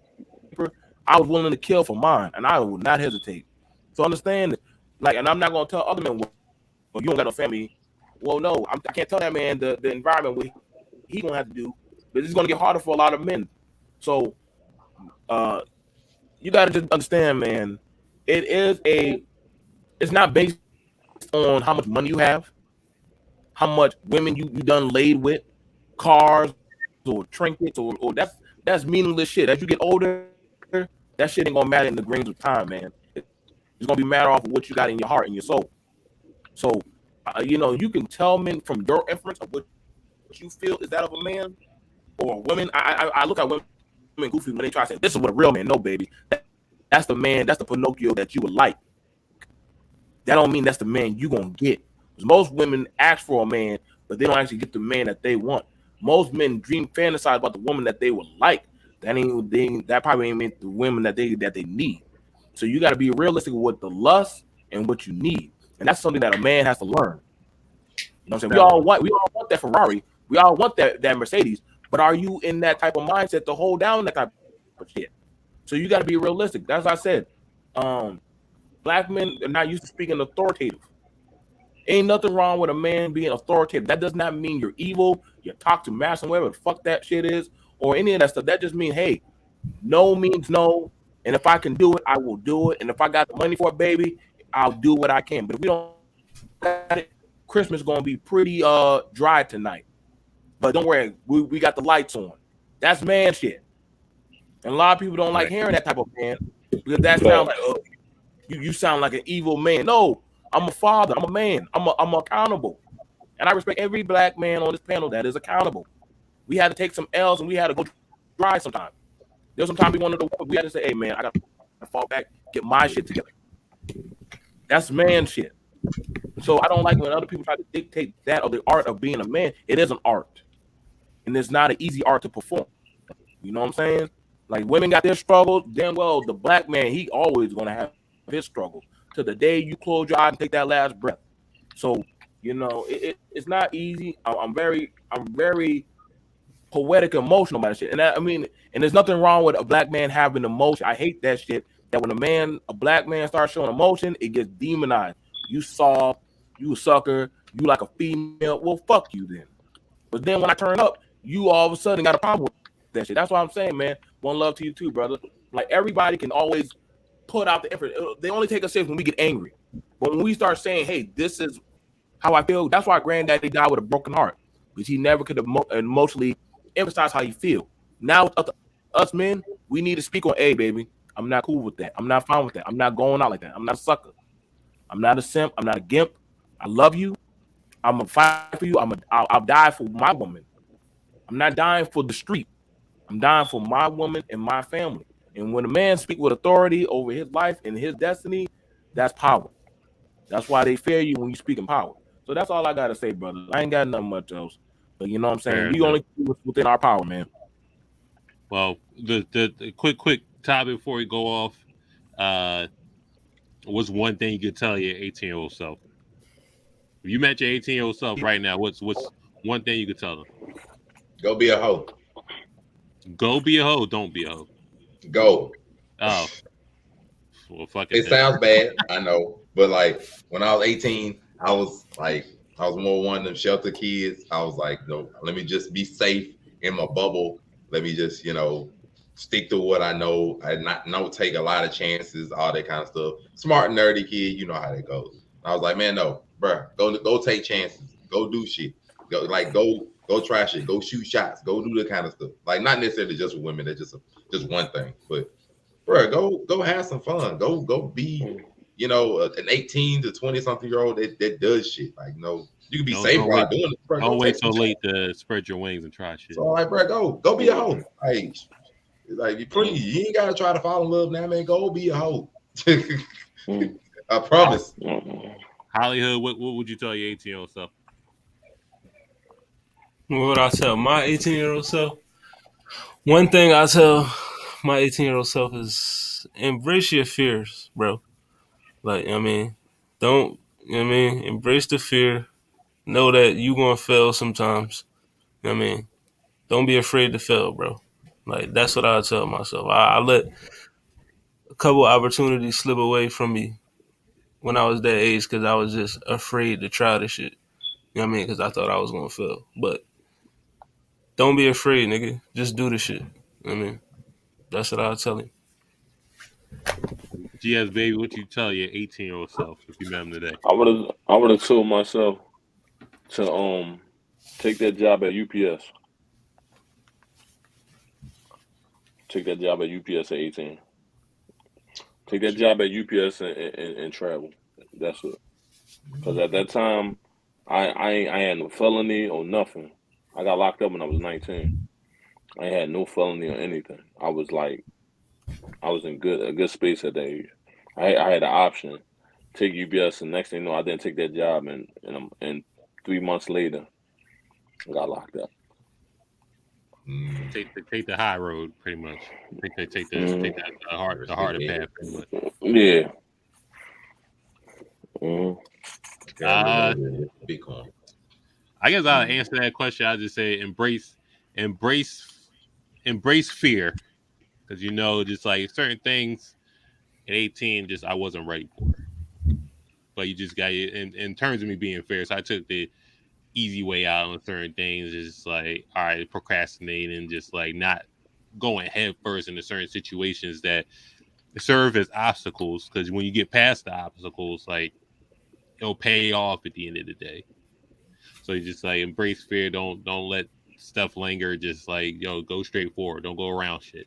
I was willing to kill for mine, and I will not hesitate. So understand, like, and I'm not gonna tell other men, "Well, you don't got no family." Well, no, I can't tell that man the environment what he gonna have to do, but it's gonna get harder for a lot of men. So, you gotta just understand, man. It's not based on how much money you have, how much women you done laid with, cars or trinkets, or that's meaningless shit. As you get older, that shit ain't gonna matter in the grains of time, man. It's gonna be matter off of what you got in your heart and your soul. So, you can tell men from your inference of what you feel is that of a man or a woman. I look at women goofy when they try to say this is what a real man. No, baby, that's the man. That's the Pinocchio that you would like. That don't mean that's the man you gonna get. Because most women ask for a man, but they don't actually get the man that they want. Most men fantasize about the woman that they would like. That probably ain't meant the women that they need. So you got to be realistic with the lust and what you need, and that's something that a man has to learn. You know what I'm saying? We all want that Ferrari. We all want that Mercedes. But are you in that type of mindset to hold down that type of shit? So you got to be realistic. That's what I said. Black men are not used to speaking authoritative. Ain't nothing wrong with a man being authoritative. That does not mean you're evil, you're toxic masculine, whatever the fuck that shit is, or any of that stuff. That just means, hey, no means no. And if I can do it, I will do it. And if I got the money for it, baby, I'll do what I can. But if we don't got it, Christmas is gonna be pretty dry tonight. But don't worry, we got the lights on. That's man shit. And a lot of people don't like hearing that type of man because that sounds like, oh, you sound like an evil man. No, I'm a father. I'm a man. I'm accountable. And I respect every black man on this panel that is accountable. We had to take some L's and we had to go dry sometimes. There's some time we wanted to work. We had to say, hey, man, I got to fall back, get my shit together. That's man shit. So I don't like when other people try to dictate that or the art of being a man. It is an art. And it's not an easy art to perform. You know what I'm saying? Like women got their struggles. Damn well, the black man, he always going to have his struggles to the day you close your eyes and take that last breath. So, it's not easy. I'm very poetic, emotional about that shit. And and there's nothing wrong with a black man having emotion. I hate that shit. That when a black man starts showing emotion, it gets demonized. You soft, you a sucker, you like a female. Well, fuck you then. But then when I turn up, you all of a sudden got a problem with that shit. That's what I'm saying, man. One love to you too, brother. Like everybody can always put out the effort. They only take us serious when we get angry. But when we start saying, hey, this is how I feel, that's why Granddaddy died with a broken heart. Because he never could emotionally emphasize how you feel. Now, us men, we need to speak on, hey, baby, I'm not cool with that. I'm not fine with that. I'm not going out like that. I'm not a sucker. I'm not a simp. I'm not a gimp. I love you. I'm going to fight for you. I'll die for my woman. I'm not dying for the street. I'm dying for my woman and my family. And when a man speaks with authority over his life and his destiny, that's power. That's why they fear you when you speak in power. So that's all I got to say, brother. I ain't got nothing much else. But you know what I'm saying? We only do what's within our power, man. Well, the quick topic before we go off. What's one thing you could tell your 18-year-old self? If you met your 18-year-old self right now, what's one thing you could tell them? Go be a hoe. Go be a hoe. Don't be a hoe. Go. Oh. Well, fuck it. It sounds bad, I know. But like when I was 18, I was more one of them shelter kids. I was like, no, let me just be safe in my bubble. Let me just, stick to what I know. I not take a lot of chances, all that kind of stuff. Smart, nerdy kid, you know how that goes. I was like, man, no, bro, go take chances, go do shit, go try shit, go shoot shots, go do the kind of stuff. Like not necessarily just with women, that's just one thing, but bro, go have some fun, go be, you know, an 18 to 20 something year old that does shit. Like, you can be safe while doing it. Bro, don't wait so late to spread your wings and try shit. So like, bro, go be a hoe. Like, please, you ain't gotta try to fall in love now, man. Go be a hoe. I promise. Hollywood, what would you tell your 18-year-old self? What would I tell my 18-year-old self? One thing I tell my 18-year-old self is embrace your fears, bro. Like, I mean, don't, you know what I mean? Embrace the fear. Know that you gonna fail sometimes. You know what I mean? Don't be afraid to fail, bro. Like, that's what I tell myself. I let a couple opportunities slip away from me when I was that age because I was just afraid to try the shit. You know what I mean? Because I thought I was gonna fail. But don't be afraid, nigga. Just do the shit. You know what I mean? That's what I'll tell him. GS baby, what you tell your 18-year-old self if you met him today? I would have told myself to take that job at UPS. Take that job at UPS at 18. Take that job at UPS and travel. That's it. Because at that time, I had no felony or nothing. I got locked up when I was 19. I had no felony or anything. I was in a good space at that age. I had an option, take UPS, and next thing you know, I didn't take that job, and 3 months later, I got locked up. Take the high road, pretty much. Take the harder path, pretty much. Yeah. Bitcoin. I guess I'll answer that question. I'll just say embrace fear, because just like certain things at 18, just I wasn't ready for. But you just got in terms of me being fair, so I took the easy way out on certain things. Just like, all right, procrastinate and just like not going head first into certain situations that serve as obstacles, because when you get past the obstacles, like it'll pay off at the end of the day. So you just like embrace fear. Don't let stuff linger. Just like, go straight forward. Don't go around shit.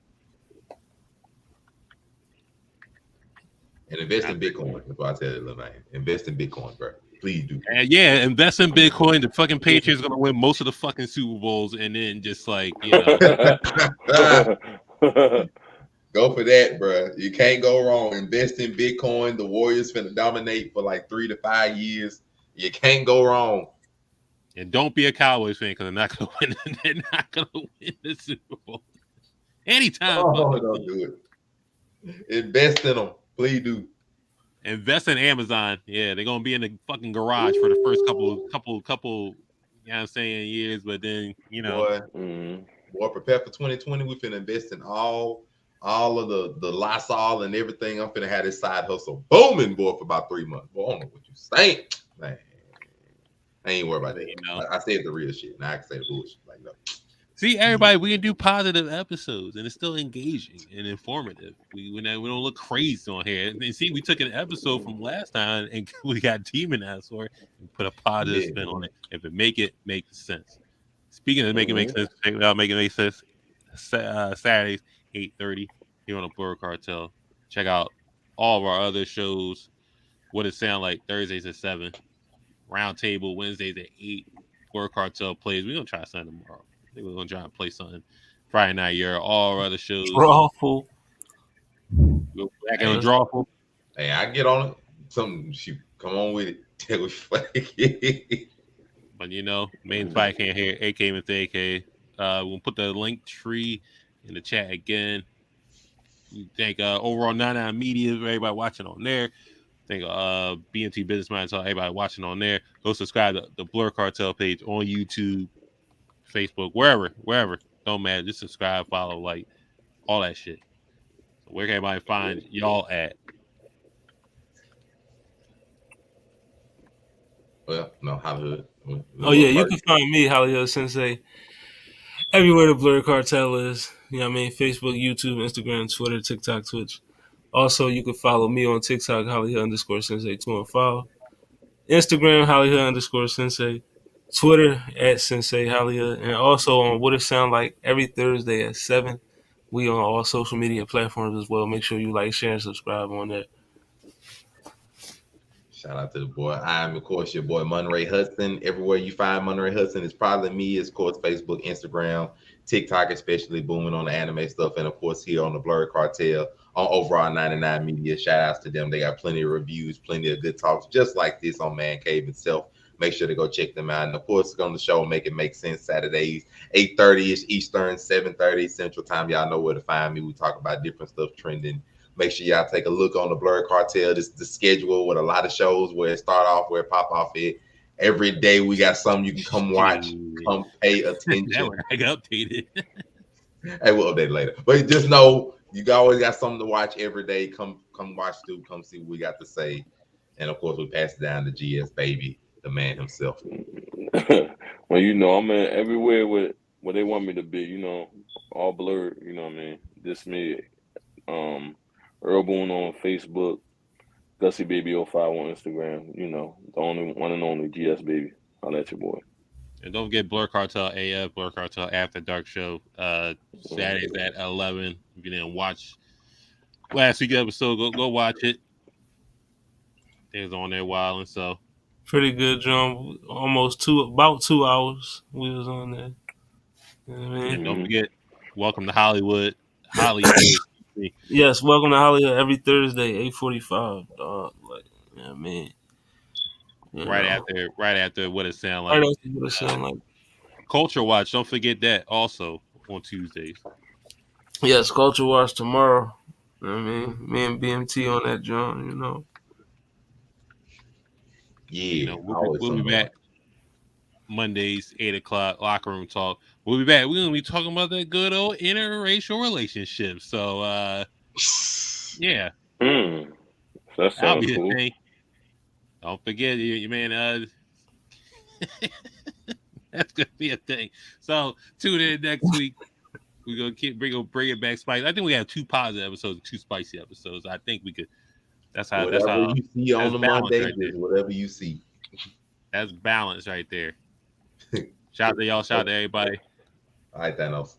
And invest in Bitcoin. That's why I said it, little man. Invest in Bitcoin, bro. Please do. And yeah, invest in Bitcoin. The fucking Patriots are gonna win most of the fucking Super Bowls, and then just like Go for that, bro. You can't go wrong. Invest in Bitcoin. The Warriors finna dominate for like 3 to 5 years. You can't go wrong. And don't be a Cowboys fan, because they're not gonna win. They're not gonna win the Super Bowl anytime. Don't do it. Invest in them, please do. Invest in Amazon. Yeah, they're gonna be in the fucking garage for the first couple. You know what I'm saying, years, but then Boy, prepare for 2020. We finna invest in all of the Lysol and everything. I'm finna have this side hustle booming, boy, for about 3 months. Boy, I don't know what you think, man. I ain't worried about that. I said the real shit. Now I can say the bullshit. Like, no. See, everybody, we can do positive episodes, and it's still engaging and informative. We don't look crazy on here. And see, we took an episode from last time, and we got demonized for it, and put a positive spin on it. If it makes sense. Speaking of making make sense, making make sense. Saturdays 8:30 here on the Blerd Cartel. Check out all of our other shows. What it sound like Thursdays at 7. Roundtable Wednesdays at 8. Blerd Cartel plays. We're gonna try something tomorrow. I think we're gonna try and play something Friday night. All our other shows. Drawful. Go back on Drawful. Hey, I get on it. Something. Come on with it. But main fight can't hear. AK with AK. We'll put the link tree in the chat again. Thank overall 99 Media, everybody watching on there. Thank BMT Business Mind, everybody watching on there. Go subscribe to the Blerd Cartel page on YouTube, Facebook, wherever. Don't matter. Just subscribe, follow, like all that shit. So where can everybody find y'all at? Well, no, Hollywood. Oh yeah, you can find me, Hollywood Sensei, everywhere the Blerd Cartel is. You know what I mean? Facebook, YouTube, Instagram, Twitter, TikTok, Twitch. Also, you can follow me on TikTok, Hollywood_Sensei215. Instagram, Hollywood_Sensei. Twitter at Sensei Hollywood. And also on What It Sound Like every Thursday at 7. We on all social media platforms as well. Make sure you like, share, and subscribe on that. Shout out to the boy. I'm, of course, your boy, Monterey Hudson. Everywhere you find Monterey Hudson, it's probably me. It's, of course, Facebook, Instagram, TikTok, especially booming on the anime stuff. And, of course, here on the Blerd Cartel on Overall 99 Media. Shout outs to them. They got plenty of reviews, plenty of good talks, just like this on Man Cave itself. Make sure to go check them out. And, of course, on the show, Make It Make Sense, Saturdays, 8:30-ish Eastern, 7:30 Central Time. Y'all know where to find me. We talk about different stuff trending. Make sure y'all take a look on the Blerd Cartel. This is the schedule with a lot of shows where it start off, where it pop off it. Every day we got something you can come watch, come pay attention. That would I got updated. Hey, we'll update later. But just know you always got something to watch every day. Come watch through, come see what we got to say. And of course, we pass it down to GS Baby, the man himself. Well, you know, I'm in everywhere where they want me to be, you know, all blurred, you know what I mean? This me, Earl Boone on Facebook, Gussie Baby 05 on Instagram, you know, the only one and only GS Baby. I'll let your boy. And don't forget Blerd Cartel AF, Blerd Cartel After Dark Show, Saturdays at 11. If you didn't watch last week's episode, go watch it. It was on there a while, and so Pretty good, John. About 2 hours we was on there. You know what I mean? and don't forget, welcome to Hollywood. Yes, welcome to Hollywood every Thursday, 8:45. Dog, like, you know what I mean? Right after What It Sound Right Like. after What It Sound Like. Culture Watch, don't forget that also on Tuesdays. Yes, Culture Watch tomorrow. You know what I mean? Me and BMT on that, John, you know. Yeah, You know, we'll be back Mondays, 8 o'clock, Locker Room Talk. We'll be back. We're going to be talking about that good old interracial relationship. So, yeah. That sounds cool. Don't forget, you man, that's going to be a thing. So, tune in next week. We're going to bring it back spicy. I think we have 2 positive episodes and 2 spicy episodes. I think we could. That's how you see on the Monday, right whatever you see. That's balance right there. Shout out to y'all. Shout out to everybody. All right, Thanos.